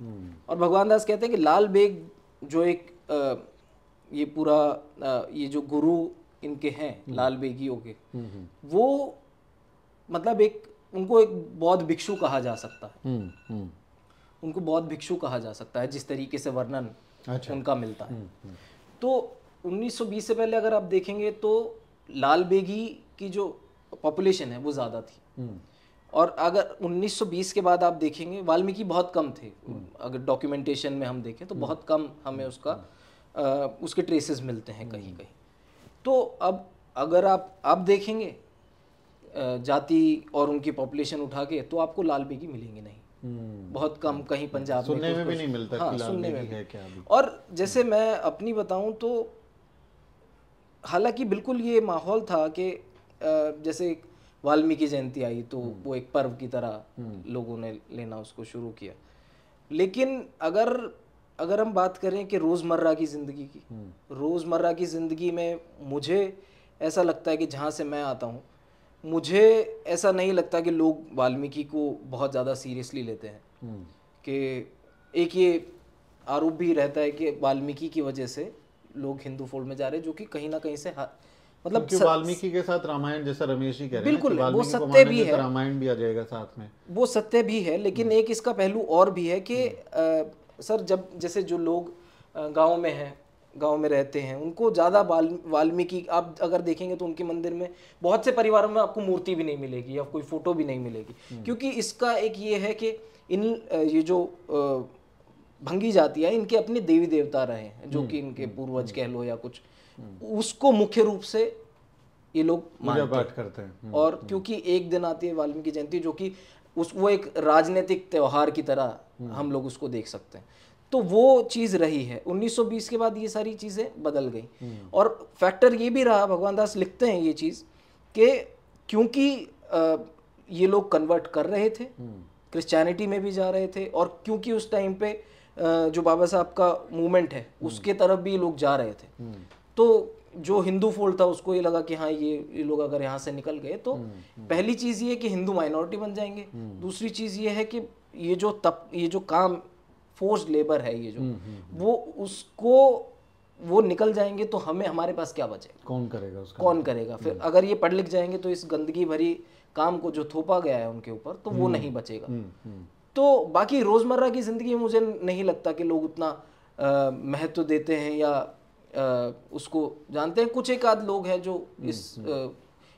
और भगवान दास कहते हैं कि लाल बेग जो एक ये पूरा ये जो गुरु इनके हैं लाल बेगियों के, वो मतलब उनको एक बौद्ध भिक्षु कहा जा सकता है। उनको बौद्ध भिक्षु कहा जा सकता है जिस तरीके से वर्णन उनका मिलता है। तो 1920 से पहले अगर आप देखेंगे तो लाल बेगी की जो पॉपुलेशन है वो ज़्यादा थी। और अगर 1920 के बाद आप देखेंगे वाल्मीकि बहुत कम थे। अगर डॉक्यूमेंटेशन में हम देखें तो बहुत कम हमें उसके ट्रेसेस मिलते हैं कहीं कहीं। तो अब अगर आप देखेंगे जाति और उनकी पॉपुलेशन उठा के तो आपको लाल बेगी मिलेंगे नहीं। बहुत कम, कहीं पंजाब सुनने में भी नहीं मिलता हाँ, कि लाल सुनने बेगी में है क्या अभी। और जैसे मैं अपनी बताऊं तो हालांकि बिल्कुल ये माहौल था कि जैसे वाल्मीकि जयंती आई तो वो एक पर्व की तरह लोगों ने लेना उसको शुरू किया। लेकिन अगर हम बात करें कि रोज़मर्रा की ज़िंदगी की, रोज़मर्रा की ज़िंदगी में मुझे ऐसा लगता है कि जहाँ से मैं आता हूँ, मुझे ऐसा नहीं लगता कि लोग वाल्मीकि को बहुत ज़्यादा सीरियसली लेते हैं। कि एक ये आरोप भी रहता है कि वाल्मीकि की वजह से लोग हिंदू फोल्ड में जा रहे हैं, जो कि कहीं ना कहीं से मतलब वाल्मीकि के साथ रामायण, जैसा रमेश जी कह रहे हैं, बिल्कुल वो सत्य सत्य भी है, रामायण भी आ जाएगा साथ में, वो सत्य भी है। लेकिन एक इसका पहलू और भी है कि सर जब जैसे जो लोग गांव में हैं, गांव में रहते हैं, उनको ज़्यादा वाल्मीकि आप अगर देखेंगे तो उनके मंदिर में बहुत से परिवारों में आपको मूर्ति भी नहीं मिलेगी या कोई फोटो भी नहीं मिलेगी। क्योंकि इसका एक ये है कि ये जो भंगी जाति है, इनके अपने देवी देवता रहे हैं, जो कि इनके पूर्वज कह लो या कुछ, उसको मुख्य रूप से ये लोग पूजा करते हैं। और क्योंकि एक दिन आती है वाल्मीकि जयंती, जो कि वो एक राजनीतिक त्योहार की तरह हम लोग उसको देख सकते हैं। तो वो चीज़ रही है। 1920 के बाद ये सारी चीज़ें बदल गई। और फैक्टर ये भी रहा, भगवान दास लिखते हैं ये चीज़, कि क्योंकि ये लोग कन्वर्ट कर रहे थे, क्रिश्चियनिटी में भी जा रहे थे, और क्योंकि उस टाइम पे जो बाबा साहब का मूवमेंट है उसके तरफ भी लोग जा रहे थे, तो जो हिंदू फोल्ड था उसको ये लगा कि हाँ ये लोग अगर यहाँ से निकल गए तो पहली चीज़ ये कि हिंदू माइनॉरिटी बन जाएंगे। दूसरी चीज़ ये है कि ये जो काम फोर्स्ड लेबर है, ये जो वो उसको वो निकल जाएंगे तो हमारे पास क्या बचेगा, कौन करेगा उसका, कौन करेगा। फिर अगर ये पढ़ लिख जाएंगे तो इस गंदगी भरी काम को जो थोपा गया है उनके ऊपर, तो वो नहीं बचेगा। तो बाकी रोज़मर्रा की ज़िंदगी में मुझे नहीं लगता कि लोग उतना महत्व देते हैं या उसको जानते हैं। कुछ एक आध लोग हैं जो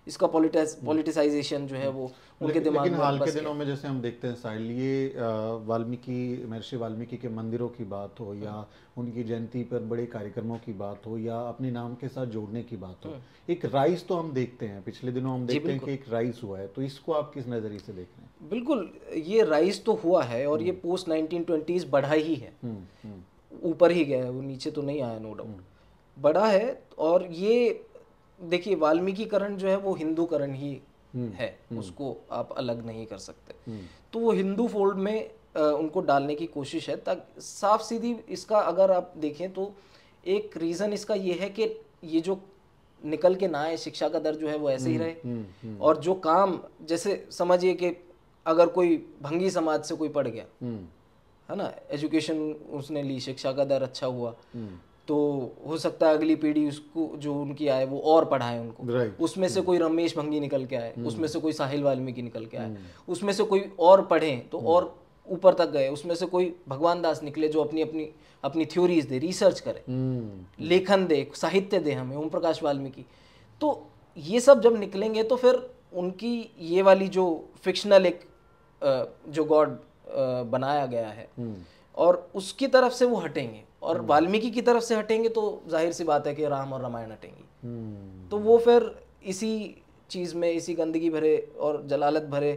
इसका पॉलिटिसाइजेशन जो है वो उनके दिमाग में। हाल के दिनों में जैसे हम देखते हैं साहिल, ये महर्षि वाल्मीकि के मंदिरों की बात हो या उनकी जयंती पर बड़े कार्यक्रमों की बात हो या अपने नाम के साथ जोड़ने की बात हो, एक राइज तो हम देखते हैं, पिछले दिनों हम देखते हैं कि एक राइज हुआ है, तो इसको आप किस नज़रिए से देख रहे हैं? बिल्कुल, ये राइज तो हुआ है और ये पोस्ट 1920s बढ़ा ही है, ऊपर ही गया है, वो नीचे तो नहीं आया, नो डाउट बड़ा है। और ये देखिए वाल्मीकिकरण जो है वो हिंदूकरण ही है, उसको आप अलग नहीं कर सकते। तो वो हिंदू फोल्ड में उनको डालने की कोशिश है। ताकि साफ सीधी इसका अगर आप देखें तो एक रीज़न इसका ये है कि ये जो निकल के ना आए, शिक्षा का दर जो है वो ऐसे ही रहे। और जो काम, जैसे समझिए कि अगर कोई भंगी समाज से कोई पढ़ गया है ना, एजुकेशन उसने ली, शिक्षा का दर अच्छा हुआ, तो हो सकता है अगली पीढ़ी उसको जो उनकी आए वो और पढ़ाए उनको। उसमें से कोई रमेश भंगी निकल के आए, उसमें से कोई साहिल वाल्मीकि निकल के आए, उसमें से कोई और पढ़े तो और ऊपर तक गए, उसमें से कोई भगवान दास निकले जो अपनी थ्योरीज दे, रिसर्च करे, लेखन दे, साहित्य दे हमें, ओम प्रकाश वाल्मीकि। तो ये सब जब निकलेंगे तो फिर उनकी ये वाली जो फिक्शनल एक जो गॉड बनाया गया है और उसकी तरफ से वो हटेंगे, और वाल्मीकि की तरफ से हटेंगे तो जाहिर सी बात है कि राम और रामायण हटेंगी। तो वो फिर इसी चीज़ में, इसी गंदगी भरे और जलालत भरे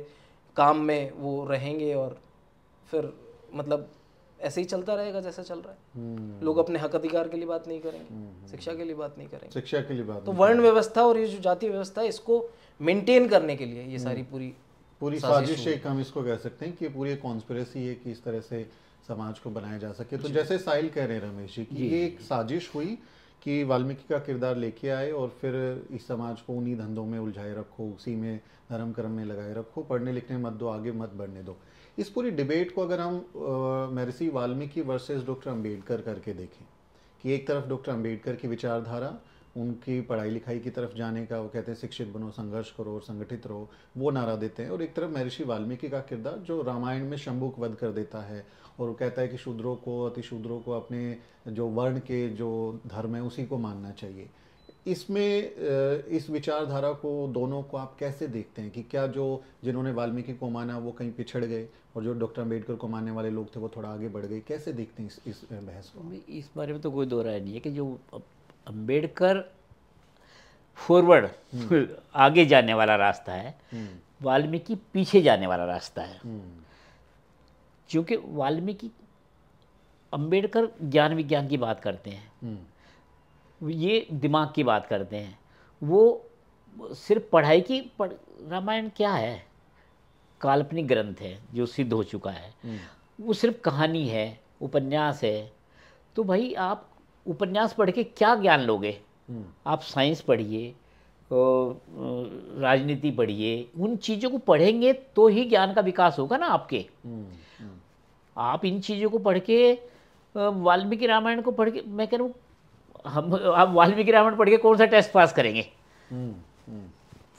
काम में वो रहेंगे, और फिर मतलब ऐसे ही चलता रहेगा जैसा चल रहा है। लोग अपने हक अधिकार के लिए बात नहीं करेंगे, शिक्षा के लिए बात नहीं करेंगे, शिक्षा के लिए बात। तो वर्ण व्यवस्था और ये जो जाति व्यवस्था है, इसको मेंटेन करने के लिए ये सारी पूरी साजिश एक हम इसको कह सकते हैं कि पूरी कॉन्स्पिरेसी है कि इस तरह से समाज को बनाया जा सके। तो जैसे साहिल कह रहे हैं रमेश जी कि ये एक साजिश हुई कि वाल्मीकि का किरदार लेके आए और फिर इस समाज को उन्हीं धंधों में उलझाए रखो, उसी में धर्म कर्म में लगाए रखो, पढ़ने लिखने मत दो, आगे मत बढ़ने दो। इस पूरी डिबेट को अगर हम महर्षि वाल्मीकि वर्सेस डॉक्टर अम्बेडकर करके देखें कि एक तरफ डॉक्टर अम्बेडकर की विचारधारा, उनकी पढ़ाई लिखाई की तरफ जाने का, वो कहते हैं शिक्षित बनो, संघर्ष करो और संगठित रहो, वो नारा देते हैं, और एक तरफ महर्षि वाल्मीकि का किरदार जो रामायण में शंभू को वध कर देता है और वो कहता है कि शूद्रों को, अतिशूद्रों को अपने जो वर्ण के जो धर्म है उसी को मानना चाहिए। इसमें इस विचारधारा को दोनों को आप कैसे देखते हैं कि क्या जो जिन्होंने वाल्मीकि को माना वो कहीं पिछड़ गए और जो डॉक्टर अम्बेडकर को मानने वाले लोग थे वो थोड़ा आगे बढ़ गए? कैसे देखते हैं इस बहस को? इस बारे में तो कोई दो राय नहीं है कि जो अम्बेडकर फॉरवर्ड आगे जाने वाला रास्ता है, वाल्मीकि पीछे जाने वाला रास्ता है। क्योंकि वाल्मीकि अंबेडकर ज्ञान विज्ञान की बात करते हैं, ये दिमाग की बात करते हैं, वो सिर्फ पढ़ाई की रामायण क्या है, काल्पनिक ग्रंथ है जो सिद्ध हो चुका है, वो सिर्फ कहानी है, उपन्यास है। तो भाई आप उपन्यास पढ़ के क्या ज्ञान लोगे? आप साइंस पढ़िए, राजनीति पढ़िए, उन चीज़ों को पढ़ेंगे तो ही ज्ञान का विकास होगा ना आपके। आप इन चीज़ों को पढ़ के, वाल्मीकि रामायण को पढ़ के, मैं कह रहा हूँ आप वाल्मीकि रामायण पढ़ के कौन सा टेस्ट पास करेंगे?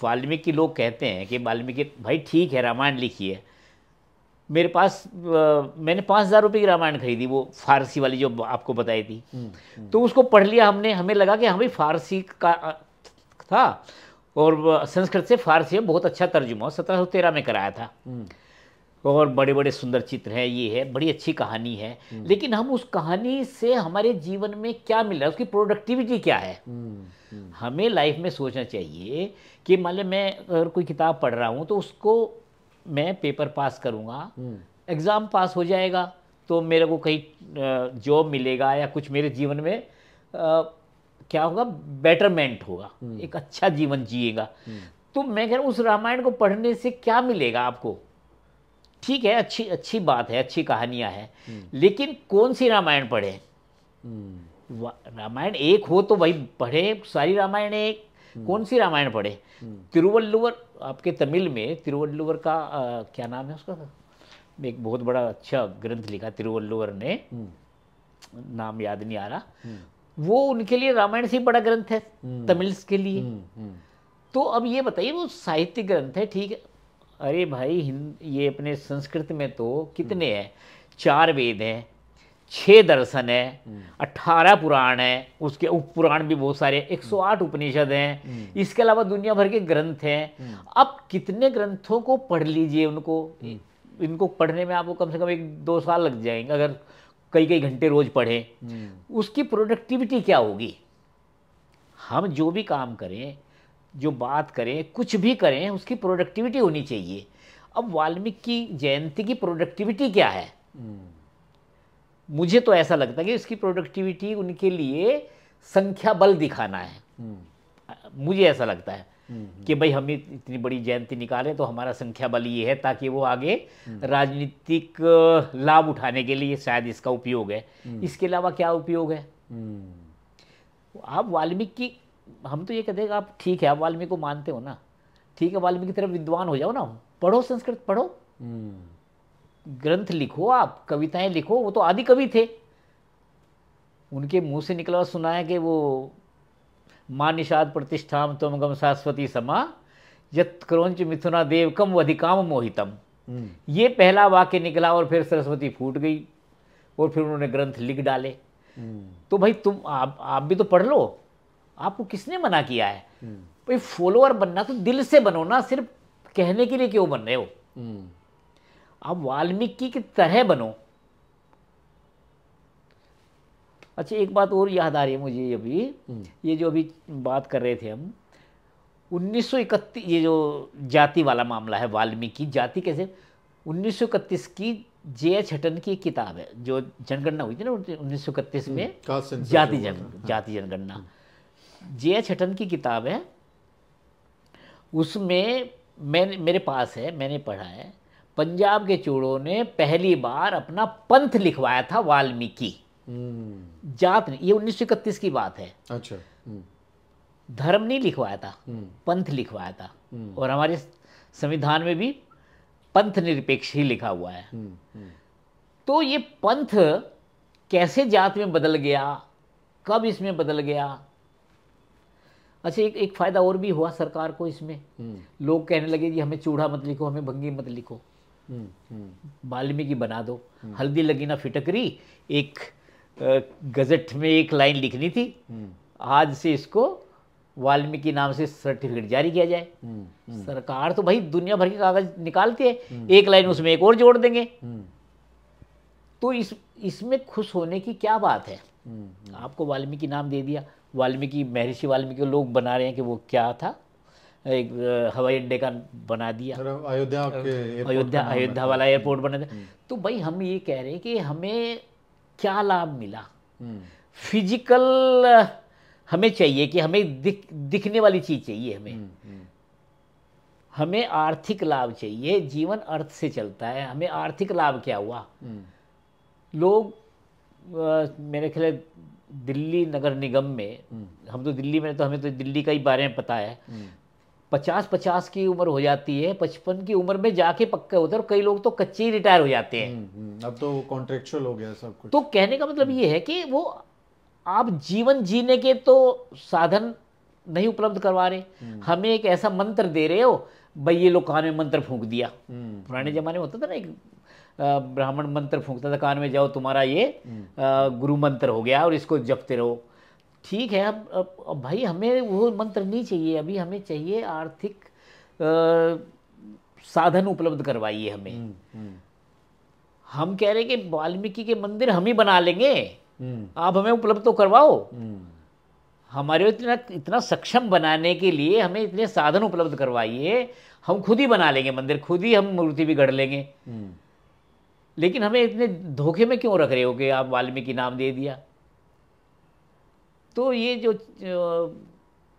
वाल्मीकि लोग कहते हैं कि वाल्मीकि भाई ठीक है रामायण लिखी है, मेरे पास मैंने 5,000 रुपये की रामायण खरीदी, वो फारसी वाली जो आपको बताई थी, तो उसको पढ़ लिया हमने, हमें लगा कि हाँ भाई फारसी का था और संस्कृत से फारसी में बहुत अच्छा तर्जुमा 1713 में कराया था, और बड़े बड़े सुंदर चित्र हैं, ये है, बड़ी अच्छी कहानी है। लेकिन हम उस कहानी से हमारे जीवन में क्या मिल रहा है, उसकी प्रोडक्टिविटी क्या है? हमें लाइफ में सोचना चाहिए कि मान लो मैं अगर कोई किताब पढ़ रहा हूँ तो उसको मैं पेपर पास करूँगा, एग्ज़ाम पास हो जाएगा तो मेरे को कहीं जॉब मिलेगा या कुछ मेरे जीवन में क्या होगा, बेटरमेंट होगा, एक अच्छा जीवन जिएगा। तो मैं कह रहा हूँ उस रामायण को पढ़ने से क्या मिलेगा आपको? ठीक है, अच्छी बात है, अच्छी कहानियाँ हैं, लेकिन कौन सी रामायण पढ़े? रामायण एक हो तो भाई पढ़े, सारी रामायण एक, कौन सी रामायण पढ़े? तिरुवल्लुवर, आपके तमिल में तिरुवल्लुवर का क्या नाम है उसका, एक बहुत बड़ा अच्छा ग्रंथ लिखा तिरुवल्लुवर ने, नाम याद नहीं आ रहा, वो उनके लिए रामायण से बड़ा ग्रंथ है तमिल्स के लिए। तो अब ये बताइए, वो साहित्यिक ग्रंथ है, ठीक है, अरे भाई ये अपने संस्कृत में तो कितने हैं, 4 वेद हैं, 6 दर्शन है, 18 पुराण है, उसके उप पुराण भी बहुत सारे, 108 उपनिषद हैं, इसके अलावा दुनिया भर के ग्रंथ हैं। अब कितने ग्रंथों को पढ़ लीजिए, इनको पढ़ने में आपको कम से कम 1-2 साल लग जाएंगे अगर कई घंटे रोज पढ़ें। उसकी प्रोडक्टिविटी क्या होगी? हम जो भी काम करें, जो बात करें, कुछ भी करें, उसकी प्रोडक्टिविटी होनी चाहिए। अब वाल्मीकि जयंती की प्रोडक्टिविटी क्या है? मुझे तो ऐसा लगता है कि इसकी प्रोडक्टिविटी उनके लिए संख्या बल दिखाना है। मुझे ऐसा लगता है कि भाई हम इतनी बड़ी जयंती निकालें तो हमारा संख्या बल ये है, ताकि वो आगे राजनीतिक लाभ उठाने के लिए शायद इसका उपयोग है। इसके अलावा क्या उपयोग है? आप वाल्मीकि, हम तो ये कहते हैं आप ठीक है, आप वाल्मीकि को मानते हो ना, ठीक है, वाल्मीकि की तरफ विद्वान हो जाओ ना, पढ़ो संस्कृत, पढ़ो, ग्रंथ लिखो, आप कविताएं लिखो। वो तो आदि कवि थे, उनके मुंह से निकला सुना है कि वो मां निषाद प्रतिष्ठाम त्वम गम शाश्वती समा यत् क्रौंच मिथुना देव कम वधिकाम मोहितम, ये पहला वाक्य निकला और फिर सरस्वती फूट गई और फिर उन्होंने ग्रंथ लिख डाले। तो भाई तुम आप भी तो पढ़ लो, आपको किसने मना किया है? भाई फॉलोअर बनना तो दिल से बनो ना, सिर्फ कहने के लिए क्यों बन रहे हो? आप वाल्मीकि की तरह बनो। अच्छा, एक बात और याद आ रही है मुझे अभी, ये जो अभी बात कर रहे थे हम 1931, ये जो जाति वाला मामला है, वाल्मीकि जाति कैसे, 1931 की जे.एच. हटन की एक किताब है, जो जनगणना हुई थी ना 1931 में, जाति जनगणना, जे.एच. हटन की किताब है। उसमें मेरे पास है, मैंने पढ़ा है, पंजाब के चोड़ों ने पहली बार अपना पंथ लिखवाया था वाल्मीकि, जात नहीं, ये 1931 की बात है। अच्छा, धर्म नहीं लिखवाया था, पंथ लिखवाया था। और हमारे संविधान में भी पंथ निरपेक्ष ही लिखा हुआ है। तो ये पंथ कैसे जात में बदल गया, कब इसमें बदल गया? अच्छा, एक फायदा और भी हुआ सरकार को इसमें, लोग कहने लगे जी हमें चूड़ा मत लिखो, हमें भंगी मत लिखो, वाल्मीकि बना दो। हल्दी लगी ना फिटकरी, एक गजट में एक लाइन लिखनी थी, आज से इसको वाल्मीकि नाम से सर्टिफिकेट जारी किया जाए। सरकार तो भाई दुनिया भर के कागज निकालती है, एक लाइन उसमें एक और जोड़ देंगे। तो इसमें खुश होने की क्या बात है? आपको वाल्मीकि नाम दे दिया, वाल्मीकि, महर्षि वाल्मीकि को लोग बना रहे हैं कि वो क्या था, एक हवाई अड्डे का बना दिया, अयोध्या वाला एयरपोर्ट बना दिया। तो भाई हम ये कह रहे हैं कि हमें क्या लाभ मिला? फिजिकल हमें चाहिए कि हमें दिखने वाली चीज चाहिए, हमें आर्थिक लाभ चाहिए। जीवन अर्थ से चलता है, हमें आर्थिक लाभ क्या हुआ? लोग मेरे ख्याल दिल्ली नगर निगम में, हम तो दिल्ली में, तो हमें तो दिल्ली का ही बारे में पता है, 50-50 की उम्र हो जाती है, 55 की उम्र में जाके पक्के होते हैं, और कई लोग तो कच्चे ही रिटायर हो जाते हैं। अब तो कॉन्ट्रेक्चुअल हो गया सब कुछ। तो कहने का मतलब ये है कि वो आप जीवन जीने के तो साधन नहीं उपलब्ध करवा रहे, हमें एक ऐसा मंत्र दे रहे हो, भाई ये लोग कान में मंत्र फूंक दिया। पुराने जमाने में होता था ना, एक ब्राह्मण मंत्र फूंकता था, कान में जाओ तुम्हारा ये गुरु मंत्र हो गया और इसको जपते रहो। ठीक है, अब भाई हमें वो मंत्र नहीं चाहिए, अभी हमें चाहिए आर्थिक साधन उपलब्ध करवाइए हमें। हम कह रहे हैं कि वाल्मीकि के मंदिर हम ही बना लेंगे, आप हमें उपलब्ध तो करवाओ। हमारे इतना सक्षम बनाने के लिए हमें इतने साधन उपलब्ध करवाइए, हम खुद ही बना लेंगे मंदिर, खुद ही हम मूर्ति भी गढ़ लेंगे। लेकिन हमें इतने धोखे में क्यों रख रहे हो कि आप वाल्मीकि नाम दे दिया? तो ये जो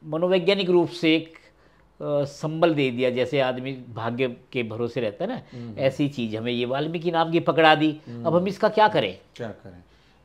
मनोवैज्ञानिक रूप से एक संबल दे दिया, जैसे आदमी भाग्य के भरोसे रहता है ना, ऐसी चीज हमें ये वाल्मीकि नाम की पकड़ा दी। अब हम इसका क्या करें?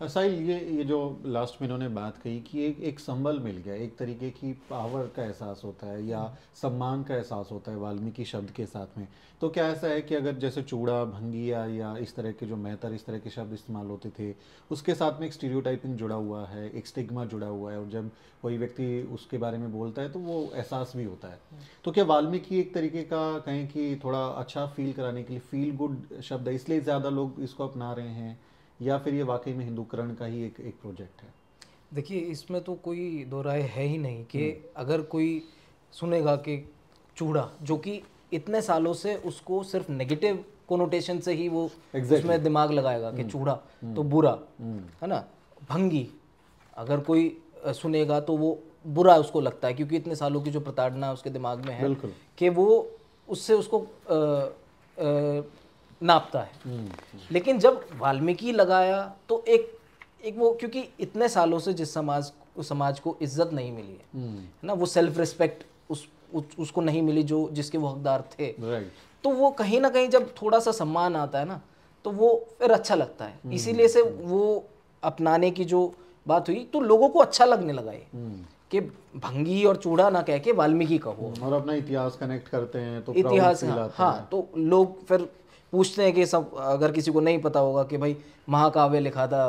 साहिल, ये जो लास्ट में इन्होंने बात कही कि एक संबल मिल गया, एक तरीके की पावर का एहसास होता है या सम्मान का एहसास होता है वाल्मीकि शब्द के साथ में। तो क्या ऐसा है कि अगर जैसे चूड़ा, भंगिया या इस तरह के जो मेहतर, इस तरह के शब्द इस्तेमाल होते थे, उसके साथ में एक स्टीरियोटाइपिंग जुड़ा हुआ है, एक स्टिग्मा जुड़ा हुआ है, और जब कोई व्यक्ति उसके बारे में बोलता है तो वो एहसास भी होता है। तो क्या वाल्मीकि एक तरीके का कहें कि थोड़ा अच्छा फील कराने के लिए फील गुड शब्द है, इसलिए ज़्यादा लोग इसको अपना रहे हैं, या फिर ये वाकई में हिंदूकरण का ही एक प्रोजेक्ट है? देखिए, इसमें तो कोई दो राय है ही नहीं कि अगर कोई सुनेगा कि चूड़ा, जो कि इतने सालों से उसको सिर्फ नेगेटिव कोनोटेशन से ही वो उसमें दिमाग लगाएगा कि चूड़ा तो बुरा है ना। भंगी अगर कोई सुनेगा तो वो बुरा उसको लगता है, क्योंकि इतने सालों की जो प्रताड़ना उसके दिमाग में है कि वो उससे उसको नापता है। लेकिन जब वाल्मीकि लगाया तो एक वो, क्योंकि इतने सालों से जिस समाज को इज्जत नहीं मिली है ना, वो सेल्फ रिस्पेक्ट उसको नहीं मिली जो जिसके वो हकदार थे, तो वो कहीं ना कहीं जब थोड़ा सा सम्मान आता है ना, तो वो फिर अच्छा लगता है। इसीलिए से वो अपनाने की जो बात हुई तो लोगों को अच्छा लगने लगा ये कि भंगी और चूड़ा ना कह के वाल्मीकि कहो, और अपना इतिहास कनेक्ट करते हैं तो इतिहास। हाँ, तो लोग फिर पूछते हैं कि सब, अगर किसी को नहीं पता होगा कि भाई महाकाव्य लिखा था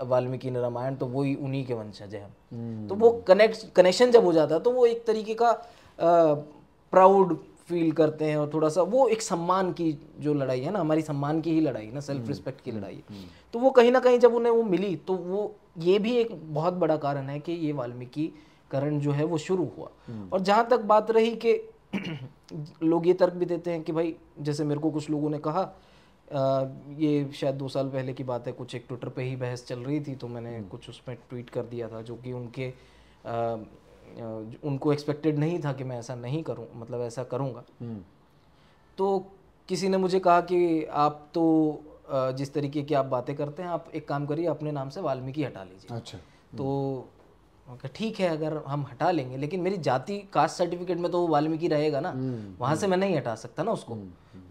वाल्मीकि ने रामायण, तो वही उन्हीं के वंशज है हम। तो वो कनेक्शन जब हो जाता है तो वो एक तरीके का प्राउड फील करते हैं, और थोड़ा सा वो एक सम्मान की जो लड़ाई है ना, हमारी सम्मान की ही लड़ाई ना, सेल्फ रिस्पेक्ट की लड़ाई है। तो वो कहीं ना कहीं जब उन्हें वो मिली तो वो ये भी एक बहुत बड़ा कारण है कि ये वाल्मीकि करण जो है वो शुरू हुआ। और जहाँ तक बात रही कि लोग ये तर्क भी देते हैं कि भाई, जैसे मेरे को कुछ लोगों ने कहा, ये शायद 2 साल पहले की बात है, कुछ एक ट्विटर पे ही बहस चल रही थी, तो मैंने कुछ उसमें ट्वीट कर दिया था जो कि उनको एक्सपेक्टेड नहीं था कि मैं ऐसा नहीं करूं, मतलब ऐसा करूंगा। तो किसी ने मुझे कहा कि आप तो जिस तरीके की आप बातें करते हैं, आप एक काम करिए, अपने नाम से वाल्मीकि हटा लीजिए। अच्छा। तो ठीक है, अगर हम हटा लेंगे, लेकिन मेरी जाति कास्ट सर्टिफिकेट में तो वो वाल्मीकि रहेगा ना, वहां से मैं नहीं हटा सकता ना उसको।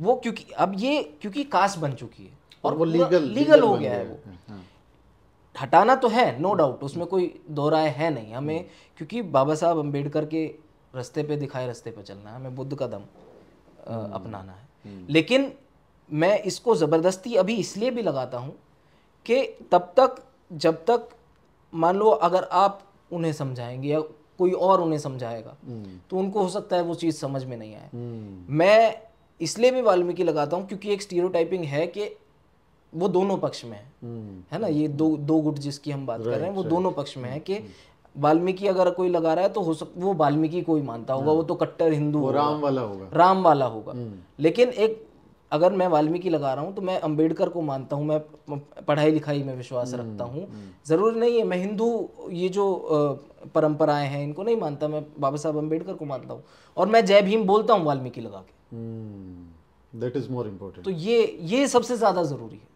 वो क्योंकि अब ये क्योंकि कास्ट बन चुकी है और वो लीगल हो गया है, वो हटाना तो है, नो डाउट, उसमें कोई दो राय है नहीं हमें, क्योंकि बाबा साहब अम्बेडकर के रास्ते पे दिखाए रास्ते पे चलना है, हमें बुद्ध का दम अपनाना है। लेकिन मैं इसको ज़बरदस्ती अभी इसलिए भी लगाता हूँ कि तब तक जब तक मान लो अगर आप उन्हें समझाएंगे या कोई और उन्हें समझाएगा तो उनको हो सकता है वो चीज़ समझ में नहीं आए। मैं इसलिए भी वाल्मीकि लगाता हूँ क्योंकि एक स्टीरियोटाइपिंग है कि वो दोनों पक्ष में है ना, ये दो गुट जिसकी हम बात कर रहे हैं वो दोनों पक्ष में है कि वाल्मीकि अगर कोई लगा रहा है तो हो सकता वो वाल्मीकि को ही मानता होगा, वो तो कट्टर हिंदू, वो राम वाला होगा, लेकिन एक अगर मैं वाल्मीकि लगा रहा हूँ तो मैं अंबेडकर को मानता हूँ, मैं पढ़ाई लिखाई में विश्वास रखता हूँ। ज़रूरी नहीं है मैं हिंदू ये जो परंपराएं हैं इनको नहीं मानता, मैं बाबा साहब अंबेडकर को मानता हूँ और मैं जय भीम बोलता हूँ वाल्मीकि लगा के। That is more important. तो ये सबसे ज़्यादा ज़रूरी है।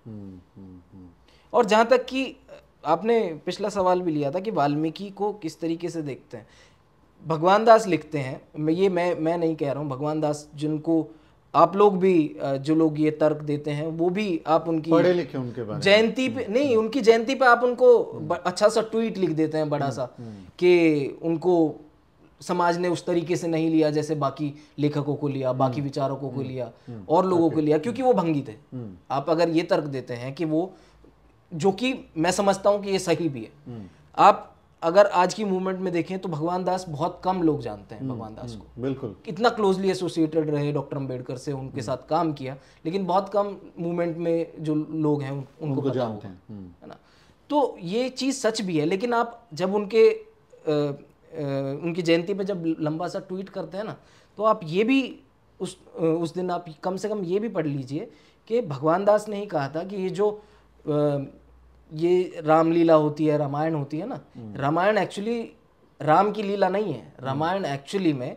और जहाँ तक कि आपने पिछला सवाल भी लिया था कि वाल्मीकि को किस तरीके से देखते हैं, भगवान दास लिखते हैं, मैं नहीं कह रहा हूँ, भगवान दास जिनको आप लोग भी जो लोग ये तर्क देते हैं वो भी आप उनकी पढ़े लिखे उनके बारे में जयंती पे नहीं, उनकी जयंती पे आप उनको अच्छा सा ट्वीट लिख देते हैं बड़ा सा कि उनको समाज ने उस तरीके से नहीं लिया जैसे बाकी लेखकों को लिया, बाकी विचारकों को लिया और लोगों को लिया, क्योंकि वो भंगी थे। आप अगर ये तर्क देते हैं कि वो, जो कि मैं समझता हूं कि ये सही भी है, आप अगर आज की मूवमेंट में देखें तो भगवान दास बहुत कम लोग जानते हैं भगवान दास को। बिल्कुल इतना क्लोजली एसोसिएटेड रहे डॉक्टर अंबेडकर से, उनके साथ काम किया, लेकिन बहुत कम मूवमेंट में जो लोग हैं उनको पता जानते होगा, हैं, है ना। तो ये चीज़ सच भी है, लेकिन आप जब उनकी जयंती पे जब लंबा सा ट्वीट करते हैं ना, तो आप ये भी उस दिन आप कम से कम ये भी पढ़ लीजिए कि भगवान दास ने ही कहा था कि ये जो ये रामलीला होती है, रामायण होती है ना, रामायण एक्चुअली राम की लीला नहीं है, रामायण एक्चुअली में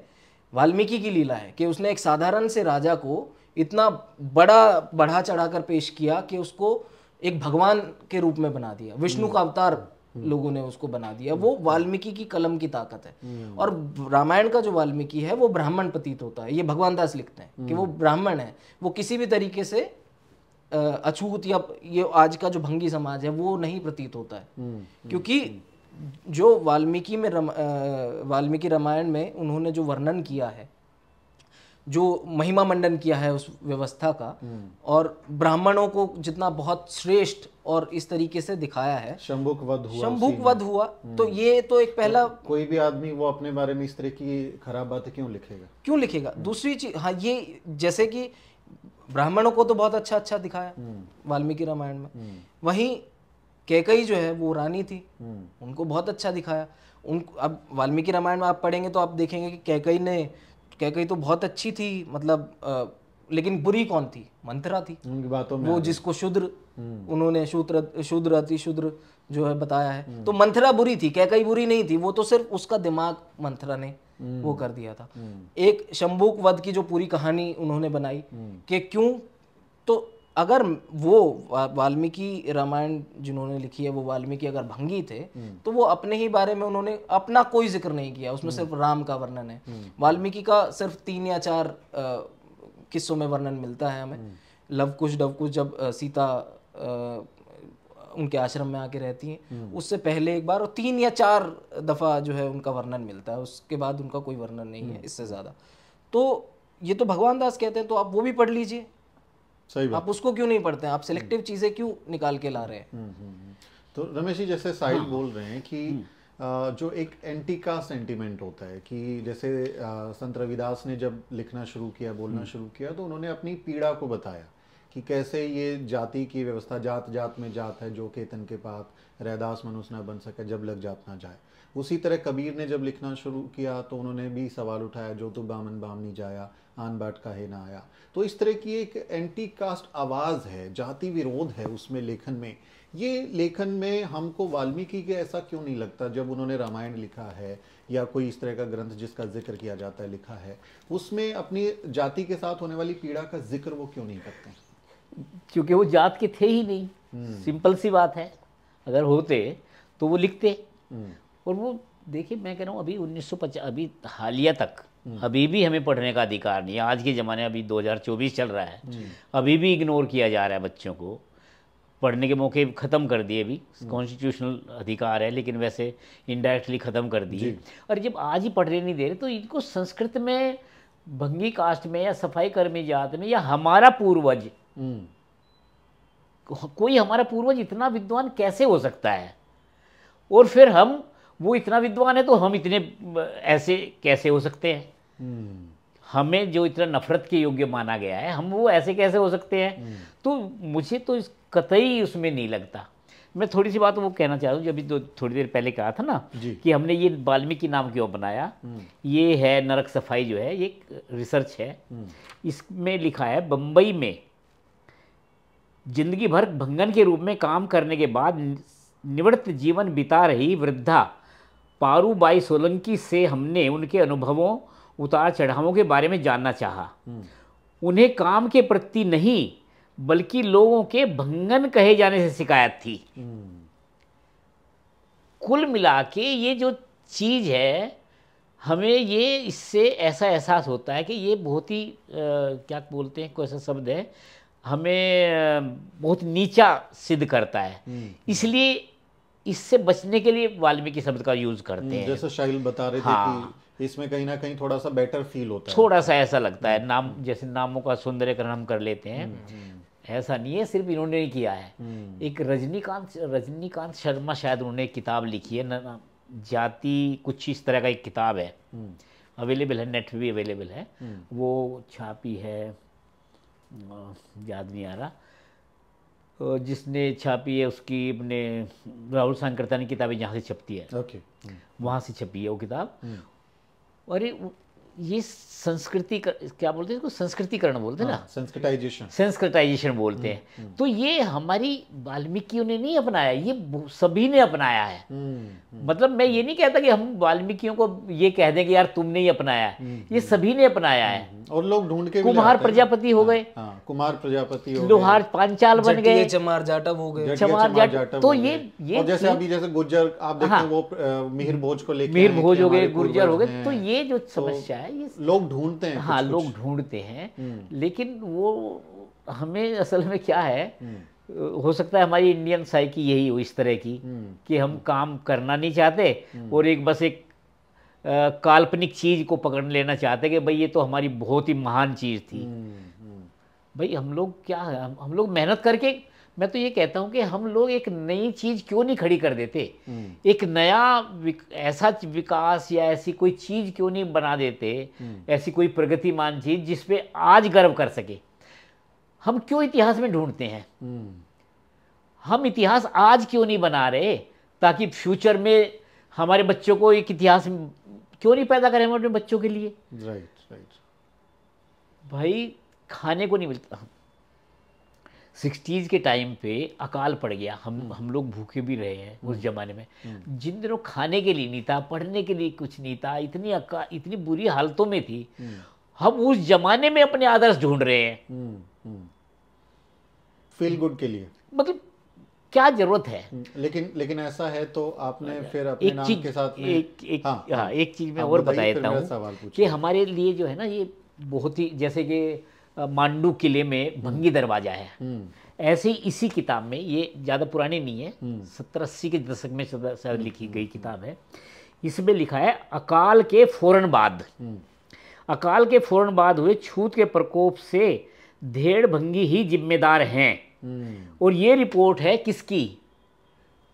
वाल्मीकि की लीला है कि उसने एक साधारण से राजा को इतना बड़ा बढ़ा चढ़ाकर पेश किया कि उसको एक भगवान के रूप में बना दिया, विष्णु का अवतार लोगों ने उसको बना दिया। वो वाल्मीकि की कलम की ताकत है। और रामायण का जो वाल्मीकि है वो ब्राह्मण प्रतीत होता है, ये भगवान दास लिखते हैं कि वो ब्राह्मण है, वो किसी भी तरीके से अछूत या ये आज का जो भंगी समाज है वो नहीं प्रतीत होता है। क्योंकि जो वाल्मीकि रामायण में उन्होंने जो वर्णन किया है, जो महिमा मंडन किया है उस व्यवस्था का, और ब्राह्मणों को जितना बहुत श्रेष्ठ और इस तरीके से दिखाया है, शंभुक वध हुआ, तो ये तो एक पहला, कोई भी आदमी वो अपने बारे में इस तरह की खराब बातें क्यों लिखेगा? दूसरी चीज, हाँ, ये जैसे कि ब्राह्मणों को तो बहुत अच्छा दिखाया वाल्मीकि रामायण में, वहीं कैकई जो है वो रानी थी, उनको बहुत अच्छा दिखाया। अब वाल्मीकि रामायण में आप पढ़ेंगे तो आप देखेंगे कि कैकई तो बहुत अच्छी थी, मतलब लेकिन बुरी कौन थी? मंथरा थी उनकी बातों में, वो जिसको शूद्र उन्होंने शूद्र अति शूद्र जो है बताया है, तो मंथरा बुरी थी, कैकई बुरी नहीं थी, वो तो सिर्फ उसका दिमाग मंथरा ने वो कर दिया था। एक शंभुक वध की जो पूरी कहानी उन्होंने बनाई कि क्यों, तो अगर वो वाल्मीकि रामायण जिन्होंने लिखी है वो वाल्मीकि अगर भंगी थे तो वो अपने ही बारे में उन्होंने अपना कोई जिक्र नहीं किया, उसमें सिर्फ राम का वर्णन है। वाल्मीकि का सिर्फ 3 या 4 किस्सों में वर्णन मिलता है हमें। लवकुश डवकुश जब सीता उनके आश्रम में आके रहती हैं, उससे पहले एक बार, और 3 या 4 दफ़ा जो है उनका वर्णन मिलता है, उसके बाद उनका कोई वर्णन नहीं है इससे ज़्यादा। तो ये तो भगवान दास कहते हैं, तो आप वो भी पढ़ लीजिए। सही बात। आप उसको क्यों नहीं पढ़ते हैं? आप सिलेक्टिव चीज़ें क्यों निकाल के ला रहे हैं? तो रमेश जी, जैसे साहिल बोल रहे हैं कि जो एक एंटी कास्ट सेंटिमेंट होता है, कि जैसे संत रविदास ने जब लिखना शुरू किया, बोलना शुरू किया, तो उन्होंने अपनी पीड़ा को बताया कि कैसे ये जाति की व्यवस्था, जात जात में जात है, जो केतन के पात रैदास मनुष्य न बन सके, जब लग जात ना जाए। उसी तरह कबीर ने जब लिखना शुरू किया तो उन्होंने भी सवाल उठाया, जो तो बामन बामनी जाया, आन बाट काहे ना आया। तो इस तरह की एक एंटी कास्ट आवाज़ है, जाति विरोध है उसमें, लेखन में। ये लेखन में हमको वाल्मीकि के ऐसा क्यों नहीं लगता, जब उन्होंने रामायण लिखा है या कोई इस तरह का ग्रंथ जिसका जिक्र किया जाता है लिखा है, उसमें अपनी जाति के साथ होने वाली पीड़ा का जिक्र वो क्यों नहीं करते? क्योंकि वो जात के थे ही नहीं। सिंपल सी बात है, अगर होते तो वो लिखते। और वो देखिए, मैं कह रहा हूँ अभी 1950, अभी हालिया तक अभी भी हमें पढ़ने का अधिकार नहीं है। आज के ज़माने, अभी 2024 चल रहा है, अभी भी इग्नोर किया जा रहा है बच्चों को। पढ़ने के मौके ख़त्म कर दिए, भी कॉन्स्टिट्यूशनल अधिकार है लेकिन वैसे इनडायरेक्टली ख़त्म कर दिए। और जब आज ही पढ़ने नहीं दे रहे, तो इनको संस्कृत में, भंगी कास्ट में या सफाई कर्मी जात में, या हमारा पूर्वज, कोई हमारा पूर्वज इतना विद्वान कैसे हो सकता है, और फिर हम, वो इतना विद्वान है तो हम इतने ऐसे कैसे हो सकते हैं? हमें जो इतना नफरत के योग्य माना गया है, हम वो ऐसे कैसे हो सकते हैं? तो मुझे तो इस कतई उसमें नहीं लगता। मैं थोड़ी सी बात वो कहना चाहता हूँ, जो अभी थोड़ी देर पहले कहा था ना कि हमने ये वाल्मीकि नाम क्यों बनाया। ये है नरक सफाई जो है, ये रिसर्च है। इसमें लिखा है बम्बई में जिंदगी भर भंगन के रूप में काम करने के बाद निवृत्त जीवन बिता रही वृद्धा पारूबाई सोलंकी से हमने उनके अनुभवों, उतार चढ़ावों के बारे में जानना चाहा। उन्हें काम के प्रति नहीं बल्कि लोगों के भंगन कहे जाने से शिकायत थी। कुल मिला के ये जो चीज़ है, हमें ये इससे ऐसा एहसास होता है कि ये बहुत ही क्या बोलते हैं, कोई ऐसा शब्द है, हमें बहुत नीचा सिद्ध करता है। इसलिए इससे बचने के लिए वाल्मीकि शब्द का यूज करते हैं। जैसे शाहिल बता रहे थे कि इसमें कहीं ना कहीं थोड़ा सा बेटर फील होता है, थोड़ा सा ऐसा लगता है। नाम जैसे नामों का सौंदर्यकरण हम कर लेते हैं, ऐसा नहीं है सिर्फ इन्होंने नहीं किया है। एक रजनीकांत शर्मा शायद उन्होंने एक किताब लिखी है ना, जाति कुछ इस तरह का एक किताब है, अवेलेबल है, नेट पे भी अवेलेबल है। वो छापी है, याद नहीं आ रहा जिसने छापी है, उसकी अपने राहुल सांकृतानी किताबें जहाँ से छपती है, वहाँ से छपी है वो किताब। और ये संस्कृति क्या बोलते हैं इसको, संस्कृतिकरण बोलते हैं ना, संस्कृताइजेशन बोलते हैं। तो ये हमारी वाल्मीकियों ने नहीं अपनाया, ये सभी ने अपनाया है। मतलब मैं ये नहीं कहता कि हम वाल्मीकियों को ये कह दें कि यार तुमने ही अपनाया है, ये सभी ने अपनाया है। और लोग ढूंढ के कुमार प्रजापति हो गए, कुमार प्रजापति, लोहार पांचाल बन गए, चमार जाटव हो गए, चमार जाटव। तो ये और जैसे अभी जैसे गुर्जर आप देखते हैं, वो मिहिर भोज को लेकर, मिहिर भोज हो गए, गुर्जर हो गए। तो ये जो समस्या है, ये लोग ढूंढते हैं। हाँ, लोग ढूंढते हैं, लेकिन वो हमें असल में क्या है, हो सकता है हमारी इंडियन साइकी यही हो इस तरह की कि हम काम करना नहीं चाहते और एक बस एक काल्पनिक चीज को पकड़ लेना चाहते कि भाई ये तो हमारी बहुत ही महान चीज थी। भाई हम लोग क्या है, हम लोग मेहनत करके, मैं तो ये कहता हूँ कि हम लोग एक नई चीज क्यों नहीं खड़ी कर देते, एक नया ऐसा विकास या ऐसी कोई चीज क्यों नहीं बना देते, ऐसी कोई प्रगतिमान चीज जिसपे आज गर्व कर सके। हम क्यों इतिहास में ढूंढते हैं, हम इतिहास आज क्यों नहीं बना रहे ताकि फ्यूचर में हमारे बच्चों को एक इतिहास क्यों नहीं पैदा करें हम अपने बच्चों के लिए। राइट। भाई खाने को नहीं मिलता। 60s के टाइम पे अकाल पड़ गया, हम लोग भूखे भी रहे हैं उस जमाने में। जिन दिनों खाने के लिए नहीं था, पढ़ने के लिए कुछ नहीं था, इतनी बुरी हालतों में थी, हम उस जमाने में अपने आदर्श ढूंढ रहे हैं फील गुड के लिए। मतलब क्या जरूरत है। लेकिन ऐसा है तो आपने फिर अपने नाम के साथ में एक चीज मैं और बता देता हूँ कि हमारे लिए जो है ना, ये बहुत ही, जैसे कि मांडू किले में भंगी दरवाजा है, ऐसे ही इसी किताब में, ये ज़्यादा पुरानी नहीं है, 70-80 के दशक में शायद लिखी गई किताब है। इसमें लिखा है अकाल के फौरन बाद हुए छूत के प्रकोप से धेड़ भंगी ही जिम्मेदार हैं। और ये रिपोर्ट है किसकी,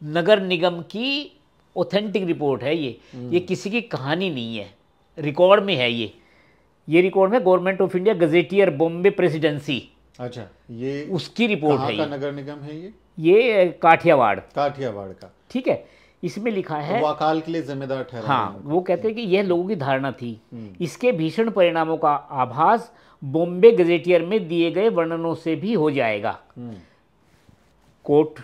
नगर निगम की ऑथेंटिक रिपोर्ट है। ये किसी की कहानी नहीं है, रिकॉर्ड में है। ये रिकॉर्ड में government of India gazetteer Bombay presidency, अच्छा, ये उसकी रिपोर्ट है। का नगर निगम है ये काठियावाड़ का, ठीक है। इसमें लिखा है वो अकाल के लिए जिम्मेदार ठहरा। हाँ, वो कहते हैं कि यह लोगों की धारणा थी। इसके भीषण परिणामों का आभास बॉम्बे गजेटियर में दिए गए वर्णनों से भी हो जाएगा। कोट,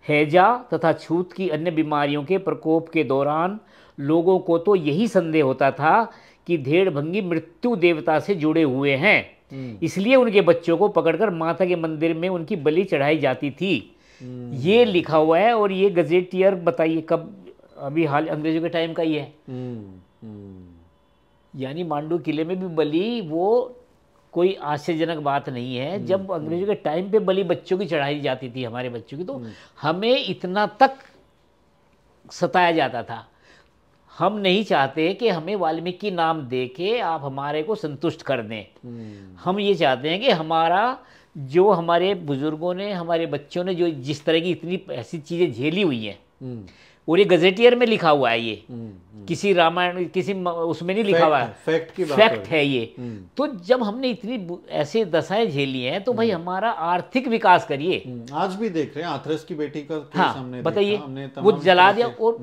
हैजा तथा छूत की अन्य बीमारियों के प्रकोप के दौरान लोगों को तो यही संदेह होता था कि धेड़ भंगी मृत्यु देवता से जुड़े हुए हैं, इसलिए उनके बच्चों को पकड़कर माता के मंदिर में उनकी बलि चढ़ाई जाती थी। ये लिखा हुआ है। और ये गजेटियर बताइए कब, अभी हाल अंग्रेजों के टाइम का ही है। यानी मांडू किले में भी बलि वो कोई आश्चर्यजनक बात नहीं है। जब अंग्रेजों के टाइम पे बलि बच्चों की चढ़ाई जाती थी, हमारे बच्चों की, तो हमें इतना तक सताया जाता था। हम नहीं चाहते कि हमें वाल्मीकि नाम दे के आप हमारे को संतुष्ट कर दें। हम ये चाहते हैं कि हमारा, जो हमारे बुजुर्गों ने, हमारे बच्चों ने जो जिस तरह की इतनी ऐसी चीज़ें झेली हुई हैं, और ये गजेटियर में लिखा हुआ है, ये किसी रामायण किसी उसमें नहीं लिखा हुआ है, फैक्ट है ये। तो जब हमने इतनी ऐसे दशाएं झेली हैं तो भाई हमारा आर्थिक विकास करिए। आज भी देख रहे हैं हाथरस की बेटी का केस हाँ, हमने बताइए, देखा, वो जला दिया और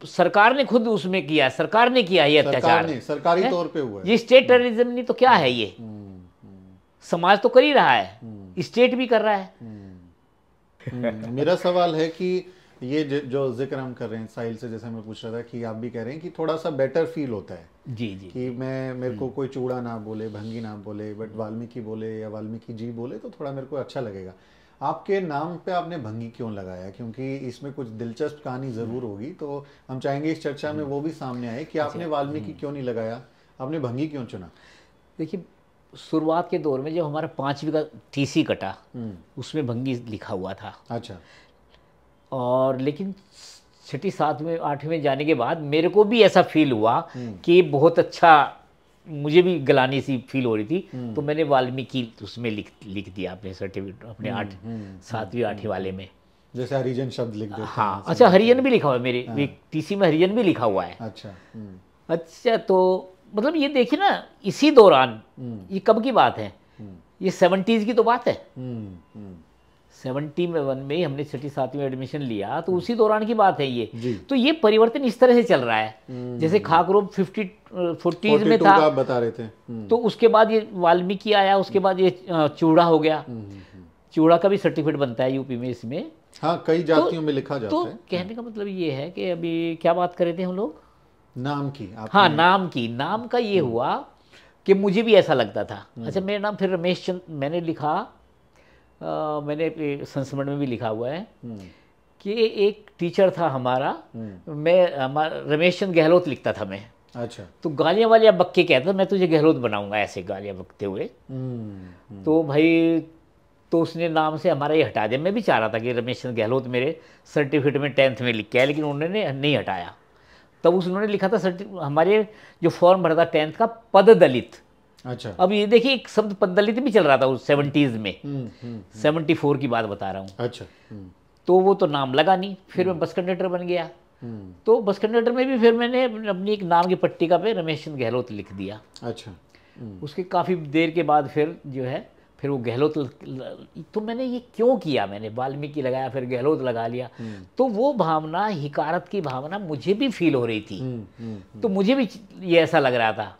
सरकार ने खुद उसमें किया, सरकार ने किया ये अत्याचार, सरकारी तौर पे हुआ है। ये स्टेट टेररिज्म नहीं तो क्या है? ये समाज तो कर ही रहा है, स्टेट भी कर रहा है। मेरा सवाल है कि ये जो जिक्र हम कर रहे हैं साहिल से, जैसे मैं पूछ रहा था कि आप भी कह रहे हैं कि थोड़ा सा बेटर फील होता है जी जी, कि मेरे को कोई चूड़ा ना बोले, भंगी ना बोले, बट वाल्मीकि बोले या वाल्मीकि जी बोले तो थोड़ा मेरे को अच्छा लगेगा। आपके नाम पे आपने भंगी क्यों लगाया? क्योंकि इसमें कुछ दिलचस्प कहानी जरूर होगी, तो हम चाहेंगे इस चर्चा में वो भी सामने आए कि आपने वाल्मीकि क्यों नहीं लगाया, आपने भंगी क्यों चुना? देखिए, शुरुआत के दौर में जब हमारा 5वीं का टीसी कटा उसमें भंगी लिखा हुआ था। अच्छा। और लेकिन 6ठी 7वीं 8वीं जाने के बाद मेरे को भी ऐसा फील हुआ कि बहुत अच्छा, मुझे भी गलानी सी फील हो रही थी, तो मैंने वाल्मीकि उसमें लिख दिया अपने सर्टिफिकेट, अपने 7वीं 8वीं वाले में, जैसे हरिजन शब्द लिख देते हैं। हाँ, अच्छा, हरिजन भी लिखा हुआ है मेरे टीसी में, हरिजन भी लिखा हुआ है। अच्छा। अच्छा, तो मतलब ये देखिए ना, इसी दौरान, ये कब की बात है? ये 70s की तो बात है। 71 में ही हमने 6ठी 7वीं में एडमिशन लिया, तो उसी दौरान की बात है ये। तो ये परिवर्तन इस तरह से चल रहा है, जैसे खाकरोब 40s में था, आप बता रहे थे। तो उसके बाद ये वाल्मीकि आया, उसके बाद ये चूड़ा हो गया। चूड़ा का भी सर्टिफिकेट बनता है यूपी में इसमें। हाँ, कई जातियों में लिखा जाता है। तो कहने का मतलब ये है कि अभी क्या बात कर रहे थे हम लोग? नाम की। हाँ, नाम का ये हुआ कि मुझे भी ऐसा लगता था। अच्छा, मेरा नाम फिर रमेश चंद मैंने लिखा, मैंने संस्मरण में भी लिखा हुआ है कि एक टीचर था हमारा, रमेश चंद गहलोत लिखता था मैं। अच्छा। तो गालियाँ वालियाँ बक के कहता, मैं तुझे गहलोत बनाऊंगा, ऐसे गालियाँ बकते हुए। तो भाई, तो उसने नाम से हमारा ये हटा दिया। मैं भी चाह रहा था कि रमेश चंद गहलोत मेरे सर्टिफिकेट में 10th में लिख के आया, लेकिन उन्होंने नहीं हटाया। तब उन्होंने लिखा था हमारे जो फॉर्म भरा था 10th का, पद दलित। अच्छा। अब ये देखिए, एक शब्द पद दलित भी चल रहा था उस 70s में। 74 की बात बता रहा हूँ। अच्छा। तो वो तो नाम लगा नहीं, फिर मैं बस कंडक्टर बन गया। तो बस कंडक्टर में भी फिर मैंने अपनी एक नाम की पट्टिका पे रमेश चंद गहलोत लिख दिया। अच्छा। उसके काफ़ी देर के बाद फिर जो है, फिर वो गहलोत, तो मैंने ये क्यों किया, मैंने वाल्मीकि लगाया, फिर गहलोत लगा लिया। तो वो भावना, हिकारत की भावना मुझे भी फील हो रही थी। तो मुझे भी ये ऐसा लग रहा था।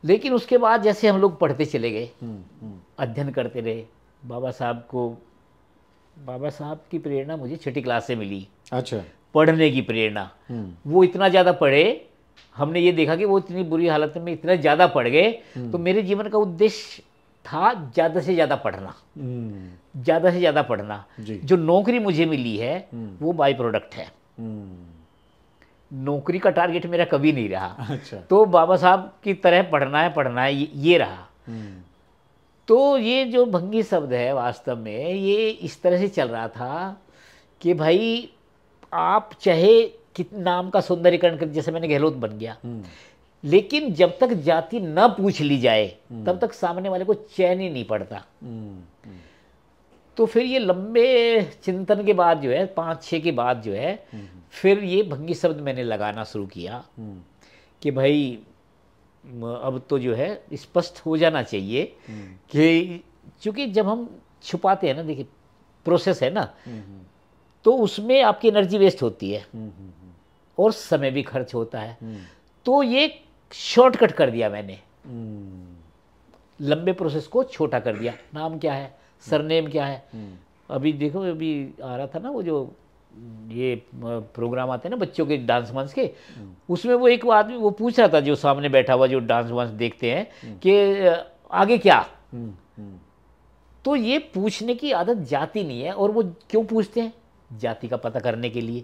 लेकिन उसके बाद जैसे हम लोग पढ़ते चले गए, अध्ययन करते रहे, बाबा साहब की प्रेरणा मुझे 6ठी क्लास से मिली। अच्छा। पढ़ने की प्रेरणा। वो इतना ज़्यादा पढ़े, हमने ये देखा कि वो इतनी बुरी हालत में इतना ज़्यादा पढ़ गए, तो मेरे जीवन का उद्देश्य था ज़्यादा से ज़्यादा पढ़ना, ज़्यादा से ज़्यादा पढ़ना। जो नौकरी मुझे मिली है वो बाई प्रोडक्ट है, नौकरी का टारगेट मेरा कभी नहीं रहा। अच्छा। तो बाबा साहब की तरह पढ़ना है ये रहा। तो ये जो भंगी शब्द है, वास्तव में ये इस तरह से चल रहा था कि भाई, आप चाहे नाम का सौंदर्यीकरण कर, जैसे मैंने गहलोत बन गया, लेकिन जब तक जाति न पूछ ली जाए तब तक सामने वाले को चैन ही नहीं पड़ता। तो फिर ये लंबे चिंतन के बाद जो है, 5-6 के बाद जो है, फिर ये भंगी शब्द मैंने लगाना शुरू किया कि भाई अब तो जो है स्पष्ट हो जाना चाहिए कि, क्योंकि जब हम छुपाते हैं ना, देखिए प्रोसेस है ना, तो उसमें आपकी एनर्जी वेस्ट होती है और समय भी खर्च होता है। तो ये शॉर्टकट कर दिया मैंने, लंबे प्रोसेस को छोटा कर दिया। नाम क्या है, सरनेम क्या है। अभी देखो, अभी आ रहा था ना वो जो ये प्रोग्राम आते हैं ना बच्चों के डांस वांस के, उसमें वो एक आदमी वो पूछ रहा था, जो सामने बैठा हुआ जो डांस वांस देखते हैं, कि आगे क्या। तो ये पूछने की आदत जाति नहीं है, और वो क्यों पूछते हैं? जाति का पता करने के लिए।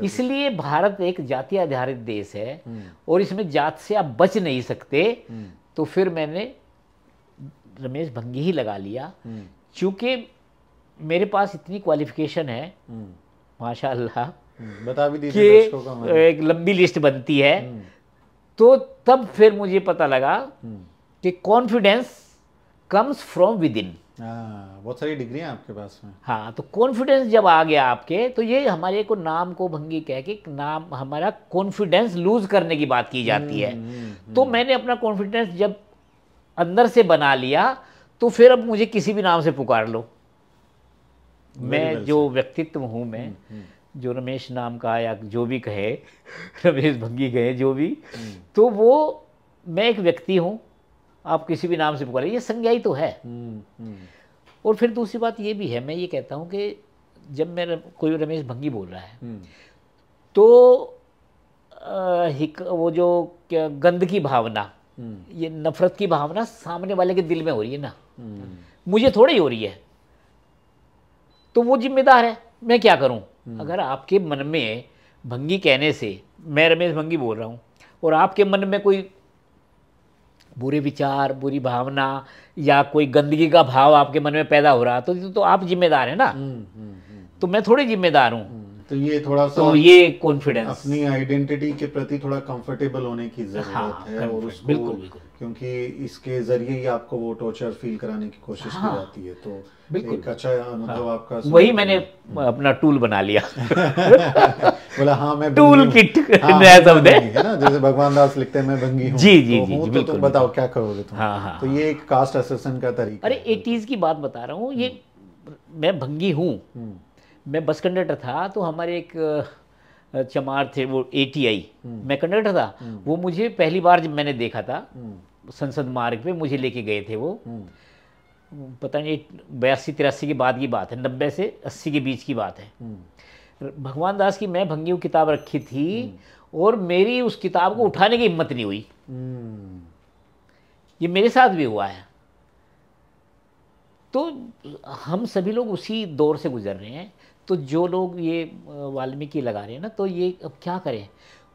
इसलिए भारत एक जाति आधारित देश है और इसमें जात से आप बच नहीं सकते। तो फिर मैंने रमेश भंगी ही लगा लिया, क्योंकि मेरे पास इतनी क्वालिफिकेशन है माशाअल्लाह, बता भी दीजिए दर्शकों को, एक लंबी लिस्ट बनती है। तो तब फिर मुझे पता लगा कि confidence comes from with in. बहुत सारी डिग्रियां आपके पास में। हाँ, तो कॉन्फिडेंस जब आ गया आपके, तो ये हमारे को नाम को भंगी कह के नाम हमारा कॉन्फिडेंस लूज करने की बात की जाती है। तो मैंने अपना कॉन्फिडेंस जब अंदर से बना लिया, तो फिर अब मुझे किसी भी नाम से पुकार लो। मैं जो व्यक्तित्व हूँ, मैं जो रमेश नाम का या जो भी कहे, रमेश भंगी कहे जो भी, तो वो मैं एक व्यक्ति हूँ, आप किसी भी नाम से पुकारे, ये संज्ञाई तो है। और फिर दूसरी बात ये भी है, मैं ये कहता हूँ कि जब मैं कोई रमेश भंगी बोल रहा है, तो वो जो क्या गंद की भावना, ये नफरत की भावना सामने वाले के दिल में हो रही है ना, मुझे थोड़ी हो रही है, तो वो जिम्मेदार है, मैं क्या करूं। अगर आपके मन में भंगी कहने से, मैं रमेश भंगी बोल रहा हूं, और आपके मन में कोई बुरे विचार, बुरी भावना या कोई गंदगी का भाव आपके मन में पैदा हो रहा, तो आप जिम्मेदार है ना। तो मैं थोड़ी जिम्मेदार हूँ। तो ये थोड़ा सा, तो ये कॉन्फिडेंस, अपनी आइडेंटिटी के प्रति थोड़ा कंफर्टेबल होने की जरूरत है। और उसको बिल्कुल, क्योंकि इसके जरिए ही आपको वो टॉर्चर फील कराने की कोशिश की जाती है, तो एक अच्छा अनुभव आपका। वही मैंने अपना टूल बना लिया। बोला हाँ मैं टूल किट नया शब्द है ना, जैसे भगवान दास लिखते हैं मैं भंगी हूँ। जी, तो बताओ क्या करोगे तुम। हाँ। तो ये एक कास्ट एसेसन का तरीका। अरे 80s की बात बता रहा हूँ, ये मैं भंगी हूँ। मैं बस कंडक्टर था, तो हमारे एक चमार थे, वो ATI, मैं कंडक्टर था। वो मुझे पहली बार जब मैंने देखा था संसद मार्ग पे, मुझे लेके गए थे वो, पता नहीं 82-83 के बाद की बात है, 90 से 80 के बीच की बात है। भगवान दास की मैं भंगी हूँ किताब रखी थी, और मेरी उस किताब को उठाने की हिम्मत नहीं हुई। ये मेरे साथ भी हुआ है। तो हम सभी लोग उसी दौर से गुजर रहे हैं। तो जो लोग ये वाल्मीकि लगा रहे हैं ना, तो ये अब क्या करें,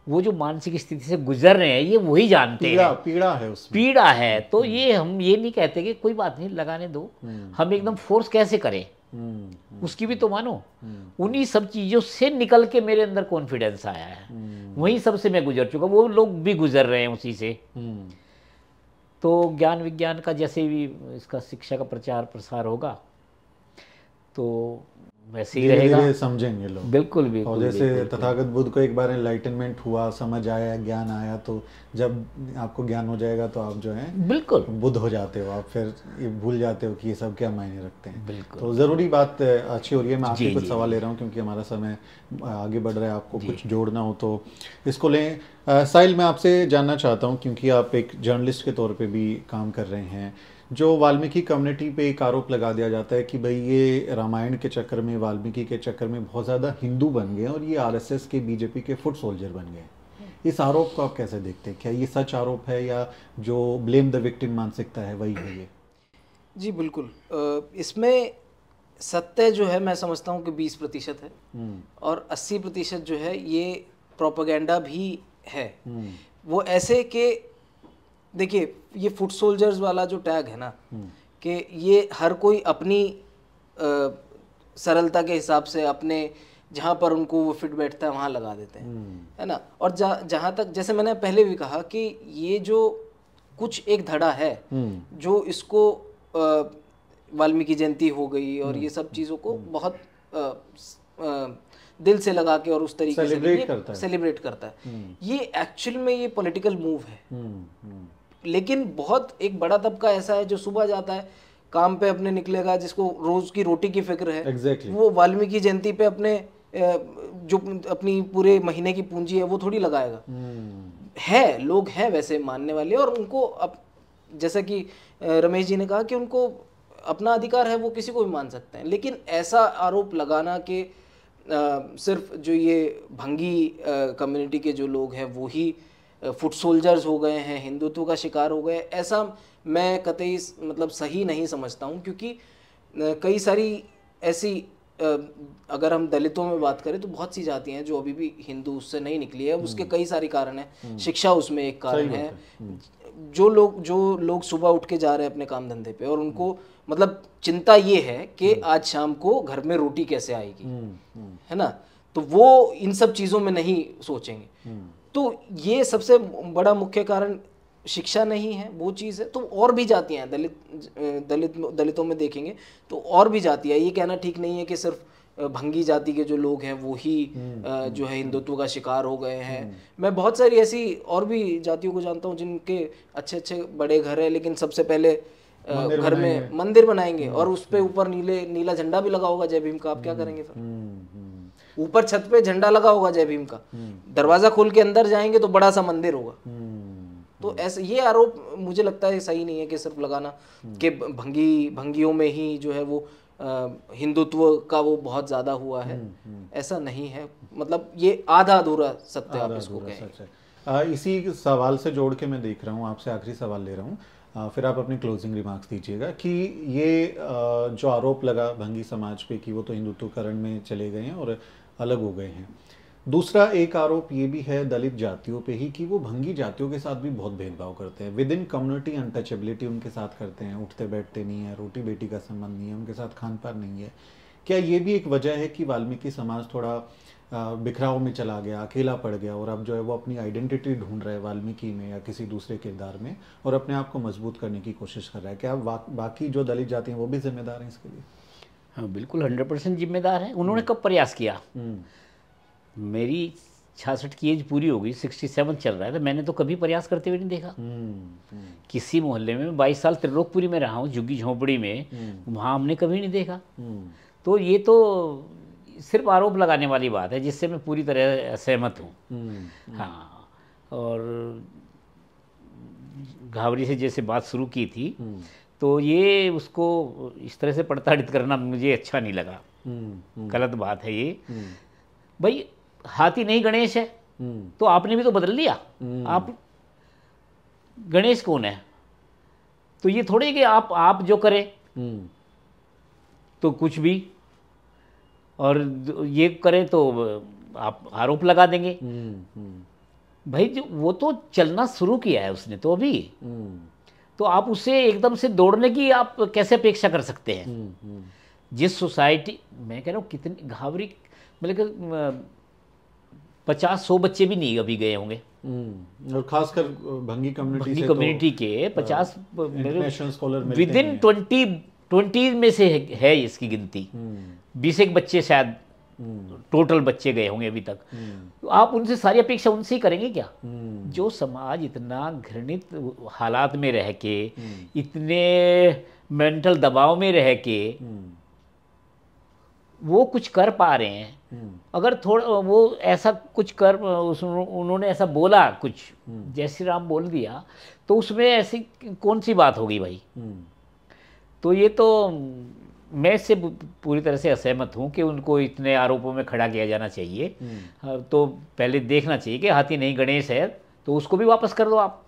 वो जो मानसिक स्थिति से गुजर रहे हैं, ये वही जानते हैं। पीड़ा है उसमें, पीड़ा है। तो ये हम ये नहीं कहते कि कोई बात नहीं, लगाने दो। हम एकदम फोर्स कैसे करें, उसकी भी तो मानो। उन्हीं सब चीज़ों से निकल के मेरे अंदर कॉन्फिडेंस आया है। वहीं सबसे मैं गुजर चुका, वो लोग भी गुजर रहे हैं उसी से। तो ज्ञान विज्ञान का जैसे भी इसका शिक्षा का प्रचार प्रसार होगा, तो वैसे ही रहेगा, समझेंगे लोग। बिल्कुल बिल्कुल। और जैसे तथागत बुद्ध को एक बार एनलाइटनमेंट हुआ, समझ आया, ज्ञान आया, तो जब आपको ज्ञान हो जाएगा तो आप जो है बिल्कुल बुद्ध हो जाते हो। आप फिर ये भूल जाते हो कि ये सब क्या मायने रखते हैं। बिल्कुल। तो ज़रूरी बात अच्छी हो रही है। मैं आपके कुछ सवाल ले रहा हूँ क्योंकि हमारा समय आगे बढ़ रहा है, आपको कुछ जोड़ना हो तो इसको लें। साहिल, मैं आपसे जानना चाहता हूँ, क्योंकि आप एक जर्नलिस्ट के तौर पर भी काम कर रहे हैं, जो वाल्मीकि कम्युनिटी पे एक आरोप लगा दिया जाता है कि भाई ये रामायण के चक्कर में, वाल्मीकि के चक्कर में बहुत ज़्यादा हिंदू बन गए और ये आरएसएस के, बीजेपी के फुट सोल्जर बन गए। इस आरोप को आप कैसे देखते हैं? क्या ये सच आरोप है या जो ब्लेम द विक्टिम मानसिकता है वही है ये? जी बिल्कुल। इसमें सत्य जो है मैं समझता हूँ कि 20% है, और 80% जो है ये प्रोपेगेंडा भी है। वो ऐसे कि देखिए, ये फुट सोल्जर्स वाला जो टैग है ना, कि ये हर कोई अपनी सरलता के हिसाब से अपने जहाँ पर उनको वो फिट बैठता है वहाँ लगा देते हैं, है ना। और जहाँ तक, जैसे मैंने पहले भी कहा कि ये जो कुछ एक धड़ा है जो इसको वाल्मीकि जयंती हो गई और ये सब चीज़ों को बहुत दिल से लगा के और उस तरीके से सेलिब्रेट करता है। ये एक्चुअल में ये पॉलिटिकल मूव है। लेकिन बहुत एक बड़ा तबका ऐसा है जो सुबह जाता है काम पे, अपने निकलेगा, जिसको रोज की रोटी की फिक्र है। exactly. वो वाल्मीकि जयंती पे अपने जो अपनी पूरे महीने की पूंजी है वो थोड़ी लगाएगा। है लोग हैं वैसे मानने वाले, और उनको अब जैसा कि रमेश जी ने कहा कि उनको अपना अधिकार है, वो किसी को भी मान सकते हैं। लेकिन ऐसा आरोप लगाना कि सिर्फ जो ये भंगी कम्युनिटी के जो लोग हैं वो ही फुट सोल्जर्स हो गए हैं, हिंदुत्व का शिकार हो गए, ऐसा मैं कतई मतलब सही नहीं समझता हूँ। क्योंकि कई सारी ऐसी, अगर हम दलितों में बात करें तो बहुत सी जातियाँ हैं जो अभी भी हिंदू उससे नहीं निकली है। उसके कई सारे कारण हैं, शिक्षा उसमें एक कारण है। जो लोग सुबह उठ के जा रहे हैं अपने काम धंधे पे, और उनको मतलब चिंता ये है कि आज शाम को घर में रोटी कैसे आएगी, है ना, तो वो इन सब चीज़ों में नहीं सोचेंगे। तो ये सबसे बड़ा मुख्य कारण शिक्षा नहीं है, वो चीज़ है। तो और भी जातियाँ हैं, दलितों में देखेंगे तो और भी जातियाँ। ये कहना ठीक नहीं है कि सिर्फ भंगी जाति के जो लोग हैं वो ही जो है हिंदुत्व का शिकार हो गए हैं। मैं बहुत सारी ऐसी और भी जातियों को जानता हूँ जिनके अच्छे अच्छे बड़े घर हैं, लेकिन सबसे पहले घर में मंदिर बनाएंगे और उस पे ऊपर नीला झंडा भी लगा होगा जय भीम का। आप क्या करेंगे फिर? ऊपर छत पे झंडा लगा होगा जय भीम का, दरवाजा खोल के अंदर जाएंगे तो बड़ा सा मंदिर होगा। तो ऐसे ये आरोप मुझे लगता है सही नहीं है कि सिर्फ लगाना कि भंगियों में ही जो है वो हिंदुत्व का वो बहुत ज़्यादा हुआ है। ऐसा नहीं है, मतलब ये आधा अधूरा सत्य आप इसको कहें। इसी सवाल से जोड़ के मैं देख रहा हूँ, आपसे आखिरी सवाल ले रहा हूँ, फिर आप अपनी क्लोजिंग रिमार्क्स दीजिएगा कि ये जो आरोप लगा भंगी समाज पे कि वो तो हिंदुत्वकरण में चले गए हैं और अलग हो गए हैं, दूसरा एक आरोप ये भी है दलित जातियों पे ही कि वो भंगी जातियों के साथ भी बहुत भेदभाव करते हैं। विद इन कम्युनिटी अनटचेबिलिटी उनके साथ करते हैं, उठते बैठते नहीं है, रोटी बेटी का संबंध नहीं है, उनके साथ खान पान नहीं है। क्या ये भी एक वजह है कि वाल्मीकि समाज थोड़ा बिखराव में चला गया, अकेला पड़ गया और अब जो है वो अपनी आइडेंटिटी ढूंढ रहा है वाल्मीकि में या किसी दूसरे किरदार में और अपने आप को मजबूत करने की कोशिश कर रहा है? क्या बाकी जो दलित जाति हैं वो भी जिम्मेदार हैं इसके लिए? हाँ बिल्कुल, 100% जिम्मेदार है। उन्होंने कब प्रयास किया? मेरी 66 की एज पूरी हो गई, 67 चल रहा है, तो मैंने तो कभी प्रयास करते हुए नहीं देखा। किसी मोहल्ले में 22 साल त्रिलोकपुरी में रहा हूँ, झुग्गी झोंपड़ी में, वहाँ हमने कभी नहीं देखा। तो ये तो सिर्फ आरोप लगाने वाली बात है जिससे मैं पूरी तरह असहमत हूँ। हाँ, और घावरी से जैसे बात शुरू की थी तो ये उसको इस तरह से प्रताड़ित करना मुझे अच्छा नहीं लगा। गलत बात है ये। भाई हाथी नहीं गणेश है तो आपने भी तो बदल लिया। आप गणेश कौन है? तो ये थोड़े कि आप जो करें तो कुछ भी, और ये करें तो आप आरोप लगा देंगे। भाई जो वो तो चलना शुरू किया है उसने तो अभी, तो आप उससे एकदम से दौड़ने की आप कैसे अपेक्षा कर सकते हैं? जिस सोसाइटी, मैं कह रहा हूँ कितनी घावरी, मतलब 50-100 बच्चे भी नहीं अभी गए होंगे, और खासकर भंगी कम्युनिटी के 50 विद इन 20 में से है इसकी गिनती। 20 बच्चे शायद टोटल बच्चे गए होंगे अभी तक। तो आप उनसे सारी अपेक्षा उनसे ही करेंगे क्या? जो समाज इतना घृणित हालात में रह के, इतने मेंटल दबाव में रह के वो कुछ कर पा रहे हैं, अगर थोड़ा वो ऐसा कुछ कर, उन्होंने ऐसा बोला कुछ, जय श्री राम बोल दिया, तो उसमें ऐसी कौन सी बात होगी भाई? तो ये तो मैं इससे पूरी तरह से असहमत हूँ कि उनको इतने आरोपों में खड़ा किया जाना चाहिए। तो पहले देखना चाहिए कि हाथी नहीं गणेश है तो उसको भी वापस कर दो आप।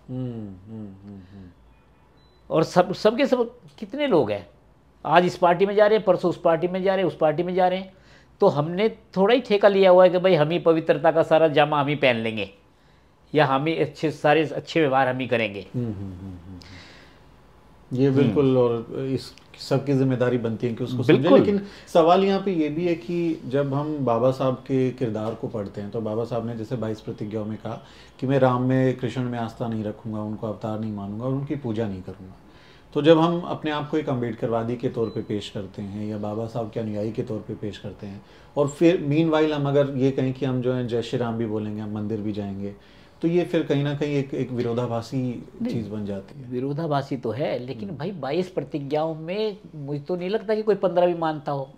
और सबके सब कितने लोग हैं, आज इस पार्टी में जा रहे हैं, परसों उस पार्टी में जा रहे हैं, उस पार्टी में जा रहे हैं। तो हमने थोड़ा ही ठेका लिया हुआ है कि भाई हम ही पवित्रता का सारा जामा हम ही पहन लेंगे या हम ही सारे अच्छे व्यवहार हम ही करेंगे। ये बिल्कुल, और इस सबकी जिम्मेदारी बनती है कि उसको समझे। लेकिन सवाल यहाँ पे ये भी है कि जब हम बाबा साहब के किरदार को पढ़ते हैं तो बाबा साहब ने जैसे 22 प्रतिज्ञाओं में कहा कि मैं राम में कृष्ण में आस्था नहीं रखूंगा, उनको अवतार नहीं मानूंगा और उनकी पूजा नहीं करूंगा। तो जब हम अपने आप को एक अम्बेडकरवादी के तौर पे पेश करते हैं या बाबा साहब के अनुयायी के तौर पे पेश करते हैं, और फिर मीनवाइल हम अगर ये कहें कि हम जो है जय श्री राम भी बोलेंगे, हम मंदिर भी जाएंगे, तो ये फिर कहीं ना कहीं एक विरोधाभासी चीज़ बन जाती है। विरोधाभासी तो है, लेकिन भाई 22 प्रतिज्ञाओं में मुझे तो नहीं लगता कि कोई 15 भी मानता हो।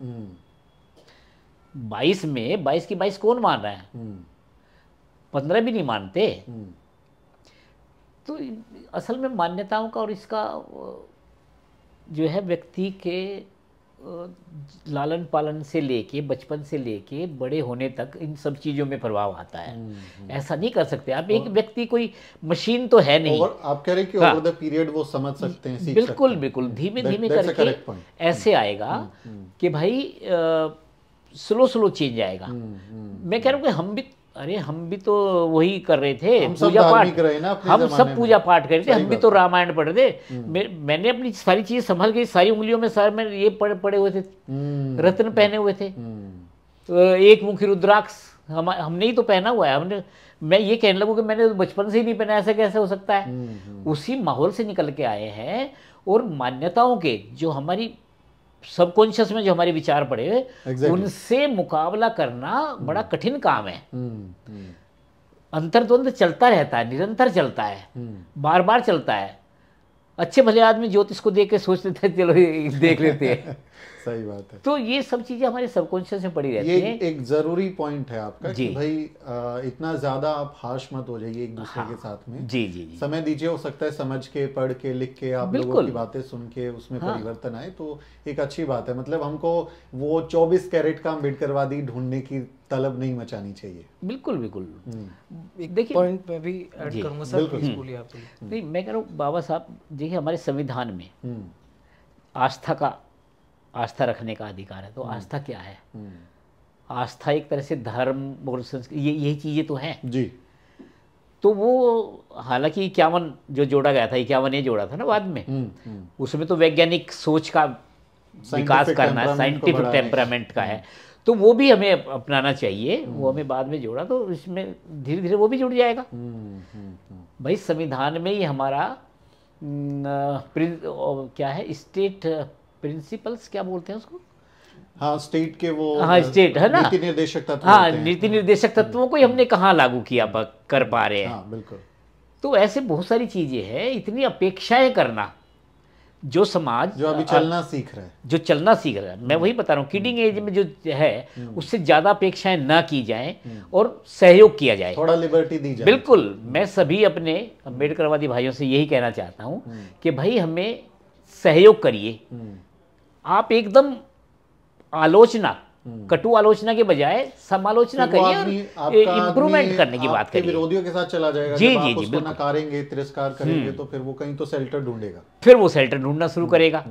22 में 22 की 22 कौन मान रहा है? 15 भी नहीं मानते। तो असल में मान्यताओं का और इसका जो है व्यक्ति के लालन पालन से लेके, बचपन से लेके बड़े होने तक इन सब चीज़ों में प्रभाव आता है। ऐसा नहीं कर सकते आप। एक व्यक्ति कोई मशीन तो है नहीं। आप कह रहे हैं कि ओवर द पीरियड वो समझ सकते हैं, सीख बिल्कुल सकते हैं। बिल्कुल, धीमे धीमे करके ऐसे आएगा कि भाई स्लो चेंज आएगा। मैं कह रहा हूँ कि हम भी तो वही कर रहे थे, पूजा पाठ, हम सब पूजा पाठ कर रहे थे, हम भी तो रामायण पढ़ रहे थे। मैंने अपनी सारी चीज संभल के, सारी उंगलियों में सर में ये पड़े हुए थे, रत्न पहने हुए थे, एक मुखी रुद्राक्ष हमने ही तो पहना हुआ है। हमने, मैं ये कहने लगूँ कि मैंने तो बचपन से ही नहीं पहना, ऐसा कैसे हो सकता है? उसी माहौल से निकल के आए हैं। और मान्यताओं के जो हमारी सबकॉन्शियस में जो हमारे विचार पड़े, उनसे मुकाबला करना बड़ा कठिन काम है। अंतर्द्वंद चलता रहता है, निरंतर चलता है, बार बार चलता है। अच्छे भले आदमी ज्योतिष को देख के सोचते थे चलो देख लेते हैं। सही बात है। तो ये सब चीजें हमारे सबकॉन्शियस में पड़ी रहती हैं। ये एक जरूरी पॉइंट है आपका कि भाई इतना ज्यादा आप हाश मत हो जाइए एक दूसरे के साथ में। जी जी जी। समय दीजिए, हो सकता है समझ के, पढ़ के, लिख के, आप लोगों की बातें सुन के उसमें परिवर्तन आए तो एक अच्छी बात है। मतलब हमको वो 24 कैरेट का अम्बेडकरवादी ढूंढने की तलब नहीं मचानी चाहिए। बिल्कुल बिल्कुल। देखिए पॉइंट मैं भी ऐड करूंगा सर, प्लीज बोलिए आप। नहीं, मैं कह रहा हूँ बाबा साहब, देखिए हमारे संविधान में आस्था रखने का अधिकार है। तो आस्था क्या है? आस्था एक तरह से धर्म और संस्कृति, यही चीजें तो हैं जी। तो वो हालांकि 51 जो जोड़ा गया था, 51 ये जोड़ा था ना बाद में, उसमें तो वैज्ञानिक सोच का विकास करना, साइंटिफिक टेम्परामेंट का है, तो वो भी हमें अपनाना चाहिए। वो हमें बाद में जोड़ा, तो इसमें धीरे धीरे वो भी जुड़ जाएगा। भाई संविधान में ही हमारा क्या है, स्टेट प्रिंसिपल्स क्या बोलते हैं उसको? हाँ, स्टेट के वो, हाँ स्टेट है ना, नीति निर्देशक तत्व। हाँ, नीति निर्देशक तत्वों को ही हमने कहाँ लागू किया कर पा रहे हैं? हाँ, बिल्कुल। तो ऐसे बहुत सारी चीजें हैं। इतनी अपेक्षाएं करना, जो समाज जो अभी चलना सीख रहा है, जो चलना सीख रहा है, मैं वही बता रहा हूँ, किडिंग एज में जो है उससे ज्यादा अपेक्षाएं ना की जाए और सहयोग किया जाए, थोड़ा लिबर्टी दी जाए। बिल्कुल। मैं सभी अपने अम्बेडकरवादी भाइयों से यही कहना चाहता हूँ कि भाई हमें सहयोग करिए। आप एकदम आलोचना, कटु आलोचना के बजाय समालोचना करिए और इम्प्रूवमेंट करने की बात करिए। विरोधियों के साथ चला जाएगा, जी जब जी आप जी, उसको नकारेंगे, तिरस्कार करेंगे, तो फिर वो कहीं तो शेल्टर ढूंढेगा, फिर वो शेल्टर ढूंढना शुरू करेगा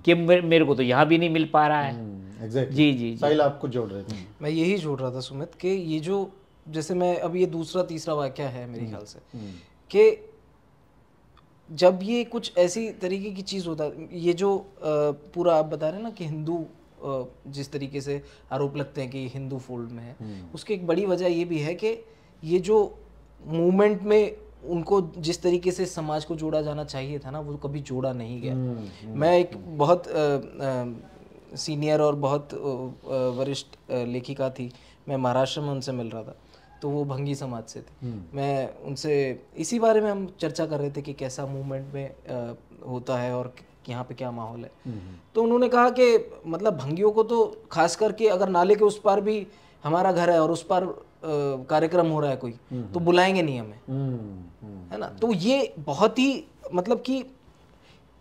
कि मेरे को तो यहाँ भी नहीं मिल पा रहा है। Exactly. जी जी। साहिल, आप कुछ जोड़ रहे थे? मैं यही जोड़ रहा था सुमित कि ये जो, जैसे मैं अब ये दूसरा तीसरा वाक्य है मेरे ख्याल से, कि जब ये कुछ ऐसी तरीके की चीज़ होता है, ये जो पूरा आप बता रहे हैं ना कि हिंदू जिस तरीके से आरोप लगते हैं कि हिंदू फोल्ड में है, उसकी एक बड़ी वजह ये भी है कि ये जो मूवमेंट में उनको जिस तरीके से समाज को जोड़ा जाना चाहिए था ना, वो कभी जोड़ा नहीं गया। मैं एक बहुत सीनियर और बहुत वरिष्ठ लेखिका थी, मैं महाराष्ट्र में उनसे मिल रहा था, तो वो भंगी समाज से थे। मैं उनसे इसी बारे में हम चर्चा कर रहे थे कि कैसा मूवमेंट में होता है और यहाँ पे क्या माहौल है। तो उन्होंने कहा कि मतलब भंगियों को तो खास करके अगर नाले के उस पार भी हमारा घर है और उस पार कार्यक्रम हो रहा है कोई, तो बुलाएंगे नहीं हमें, है ना। तो ये बहुत ही मतलब कि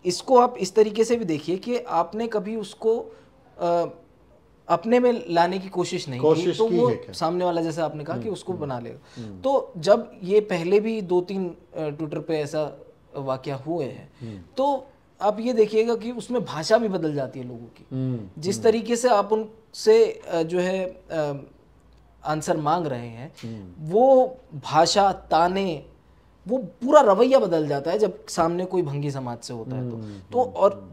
इसको आप इस तरीके से भी देखिए कि आपने कभी उसको अपने में लाने की कोशिश नहीं की, तो वो सामने वाला जैसे आपने कहा कि उसको बना लेगा। तो जब ये पहले भी 2-3 ट्विटर पे ऐसा वाकया हुए हैं, तो आप ये देखिएगा कि उसमें भाषा भी बदल जाती है लोगों की। जिस तरीके से आप उनसे जो है आंसर मांग रहे हैं, वो भाषा, ताने, वो पूरा रवैया बदल जाता है जब सामने कोई भंगी समाज से होता है।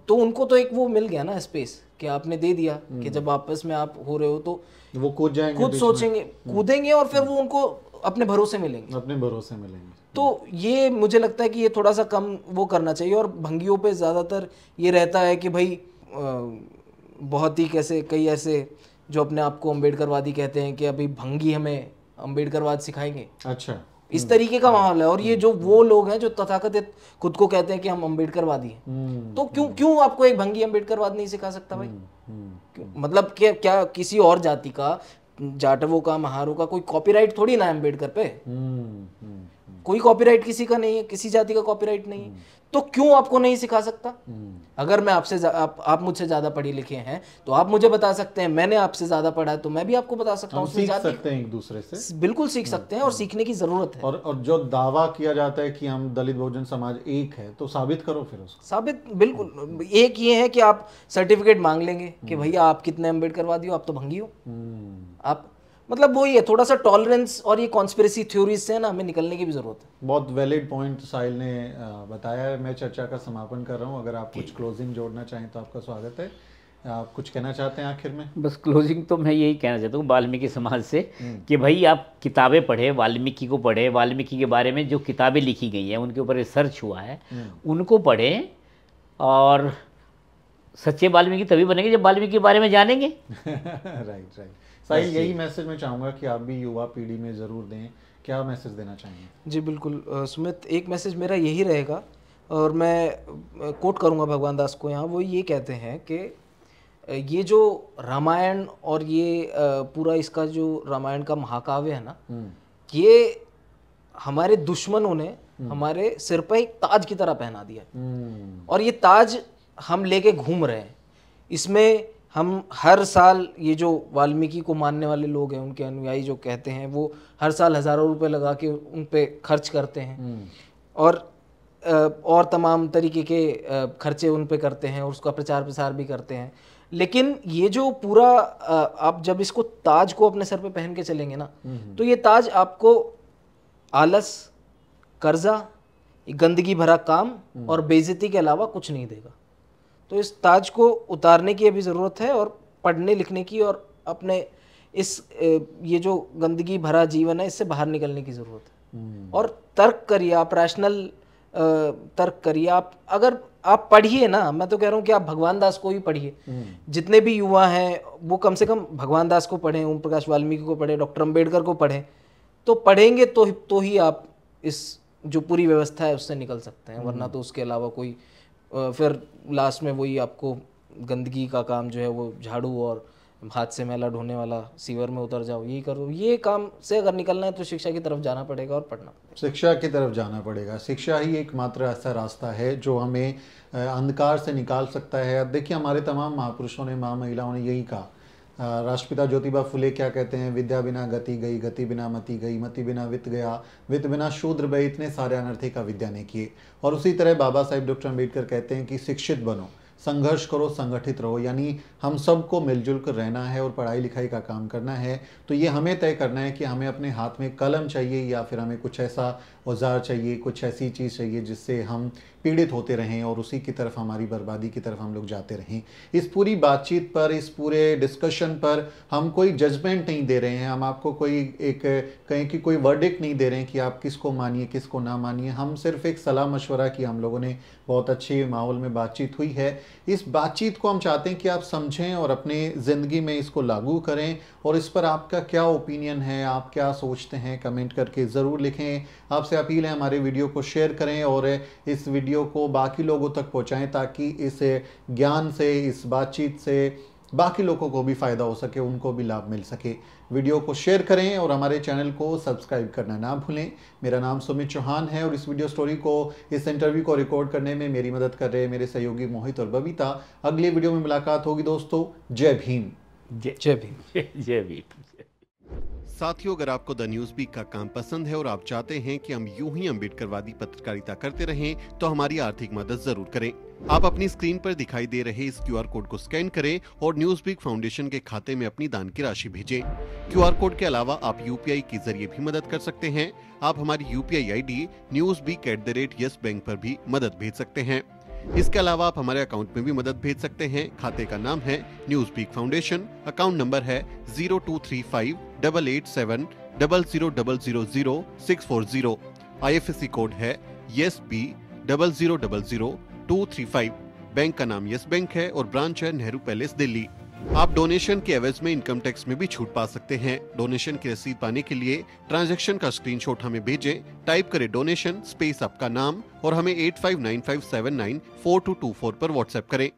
तो उनको तो एक वो मिल गया ना स्पेस कि आपने दे दिया कि जब आपस में आप हो रहे हो तो वो कूद जाएंगे, खुद सोचेंगे, कूदेंगे और फिर वो उनको अपने भरोसे मिलेंगे। तो ये मुझे लगता है कि ये थोड़ा सा कम वो करना चाहिए। और भंगियों पे ज़्यादातर ये रहता है कि भाई बहुत ही कैसे कई ऐसे जो अपने आप को अम्बेडकरवादी कहते हैं कि अभी भंगी हमें अम्बेडकरवाद सिखाएंगे। अच्छा, इस तरीके का माहौल है। और ये जो वो लोग हैं जो तथाकथित खुद को कहते हैं कि हम अम्बेडकरवादी हैं, तो क्यों आपको एक भंगी अम्बेडकरवाद नहीं सिखा सकता भाई? मतलब क्या किसी और जाति का, जाटवों का, महारों का कोई कॉपीराइट थोड़ी ना है अम्बेडकर पे? कोई कॉपीराइट किसी का नहीं है, किसी जाति का कॉपीराइट नहीं है, तो क्यों आपको नहीं सिखा सकता? अगर मैं आपसे आप मुझसे ज्यादा पढ़े लिखे हैं तो आप मुझे बता सकते हैं, मैंने आपसे ज्यादा पढ़ा है तो मैं भी आपको बता सकता हूँ। सीख सकते हैं एक दूसरे से, बिल्कुल सीख सकते हैं और सीखने की जरूरत है। और जो दावा किया जाता है कि हम दलित बहुजन समाज एक है, तो साबित करो फिर उसको। साबित बिल्कुल एक ये है कि आप सर्टिफिकेट मांग लेंगे कि भैया आप कितने अम्बेडकरवादी हो, आप तो भंगी हो। आप मतलब वही है, थोड़ा सा टॉलरेंस और ये कॉन्स्पिरेसी थ्योरीज से ना हमें निकलने की भी जरूरत है। बहुत वैलिड पॉइंट साहिल ने बताया है। मैं चर्चा का समापन कर रहा हूँ। अगर आप कुछ क्लोजिंग जोड़ना चाहें तो आपका स्वागत है। आप कुछ कहना चाहते हैं आखिर में? बस क्लोजिंग तो मैं यही कहना चाहता हूँ वाल्मीकि समाज से कि भाई आप किताबें पढ़े, वाल्मीकि को पढ़े, वाल्मीकि के बारे में जो किताबें लिखी गई हैं, उनके ऊपर रिसर्च हुआ है, उनको पढ़ें। और सच्चे वाल्मीकि तभी बनेंगे जब वाल्मीकि के बारे में जानेंगे। राइट। सही, यही मैसेज मैं चाहूँगा कि आप भी युवा पीढ़ी में ज़रूर दें। क्या मैसेज देना चाहेंगे? जी बिल्कुल सुमित, एक मैसेज मेरा यही रहेगा और मैं कोट करूँगा भगवान दास को यहाँ। वो ये कहते हैं कि ये जो रामायण और ये पूरा इसका जो रामायण का महाकाव्य है ना, ये हमारे दुश्मनों ने हमारे सिर पर एक ताज की तरह पहना दिया और ये ताज हम लेके घूम रहे हैं। इसमें हम हर साल, ये जो वाल्मीकि को मानने वाले लोग हैं, उनके अनुयायी जो कहते हैं, वो हर साल हज़ारों रुपए लगा के उन पे खर्च करते हैं और तमाम तरीके के खर्चे उन पे करते हैं और उसका प्रचार प्रसार भी करते हैं। लेकिन ये जो पूरा आप जब इसको ताज को अपने सर पे पहन के चलेंगे ना, तो ये ताज आपको आलस, कर्जा, गंदगी भरा काम और बेइज्जती के अलावा कुछ नहीं देगा। तो इस ताज को उतारने की अभी ज़रूरत है और पढ़ने लिखने की और अपने इस ये जो गंदगी भरा जीवन है, इससे बाहर निकलने की ज़रूरत है। और तर्क करिए, आप रैशनल तर्क करिए। आप अगर आप पढ़िए ना, मैं तो कह रहा हूँ कि आप भगवान दास को ही पढ़िए। जितने भी युवा हैं वो कम से कम भगवान दास को पढ़ें, ओम प्रकाश वाल्मीकि को पढ़ें, डॉक्टर अम्बेडकर को पढ़ें। तो पढ़ेंगे तो ही आप इस जो पूरी व्यवस्था है उससे निकल सकते हैं, वरना तो उसके अलावा कोई फिर लास्ट में वही आपको गंदगी का काम जो है वो झाड़ू और हाथ से मैला ढोने वाला, सीवर में उतर जाओ, यही करो। ये काम से अगर निकलना है तो शिक्षा की तरफ जाना पड़ेगा और पढ़ना पड़ेगा। शिक्षा की तरफ जाना पड़ेगा। शिक्षा ही एकमात्र ऐसा रास्ता है जो हमें अंधकार से निकाल सकता है। अब देखिए, हमारे तमाम महापुरुषों ने, महिलाओं ने यही कहा। राष्ट्रपिता ज्योतिबा फुले क्या कहते हैं? विद्या बिना गति गई, गति बिना मति गई, मति बिना वित्त गया, वित्त बिना शूद्र भय। इतने सारे अनर्थी का विद्या ने किए। और उसी तरह बाबा साहेब डॉक्टर अम्बेडकर कहते हैं कि शिक्षित बनो, संघर्ष करो, संगठित रहो। यानी हम सबको मिलजुल कर रहना है और पढ़ाई लिखाई का काम करना है। तो ये हमें तय करना है कि हमें अपने हाथ में कलम चाहिए या फिर हमें कुछ ऐसा औजार चाहिए, कुछ ऐसी चीज़ चाहिए जिससे हम पीड़ित होते रहें और उसी की तरफ, हमारी बर्बादी की तरफ हम लोग जाते रहें। इस पूरी बातचीत पर, इस पूरे डिस्कशन पर हम कोई जजमेंट नहीं दे रहे हैं। हम आपको कोई एक कहें कि कोई वर्डिक्ट नहीं दे रहे हैं कि आप किसको मानिए, किसको ना मानिए। हम सिर्फ एक सलाह मशवरा की हम लोगों ने बहुत अच्छे माहौल में बातचीत हुई है। इस बातचीत को हम चाहते हैं कि आप समझें और अपनी ज़िंदगी में इसको लागू करें। और इस पर आपका क्या ओपिनियन है, आप क्या सोचते हैं, कमेंट करके ज़रूर लिखें। आपसे अपील है, हमारे वीडियो को शेयर करें और इस वीडियो को बाकी लोगों तक पहुंचाएं ताकि इस ज्ञान से, इस बातचीत से बाकी लोगों को भी फ़ायदा हो सके, उनको भी लाभ मिल सके। वीडियो को शेयर करें और हमारे चैनल को सब्सक्राइब करना ना भूलें। मेरा नाम सुमित चौहान है और इस वीडियो स्टोरी को, इस इंटरव्यू को रिकॉर्ड करने में मेरी मदद कर रहे हैं मेरे सहयोगी मोहित और बबीता। अगली वीडियो में मुलाकात होगी दोस्तों। जय भीम। जय भीम। जय भीम। साथियों, अगर आपको द न्यूज़ वीक का काम पसंद है और आप चाहते हैं कि हम यूं ही अम्बेडकरवादी पत्रकारिता करते रहें, तो हमारी आर्थिक मदद जरूर करें। आप अपनी स्क्रीन पर दिखाई दे रहे इस QR कोड को स्कैन करें और न्यूज़ वीक फाउंडेशन के खाते में अपनी दान की राशि भेजें। QR कोड के अलावा आप UPI के जरिए भी मदद कर सकते हैं। आप हमारी UPI ID newsweek@YesBank पर भी मदद भेज सकते हैं। इसके अलावा आप हमारे अकाउंट में भी मदद भेज सकते हैं। खाते का नाम है news week foundation, account number है 02358800000640। IFSC कोड है YesB000235। बैंक का नाम यस बैंक है और ब्रांच है नेहरू पैलेस, दिल्ली। आप डोनेशन के एवज में इनकम टैक्स में भी छूट पा सकते हैं। डोनेशन की रसीद पाने के लिए ट्रांजैक्शन का स्क्रीनशॉट हमें भेजें। टाइप करें डोनेशन स्पेस आपका नाम और हमें 8595794224 पर व्हाट्सएप करें।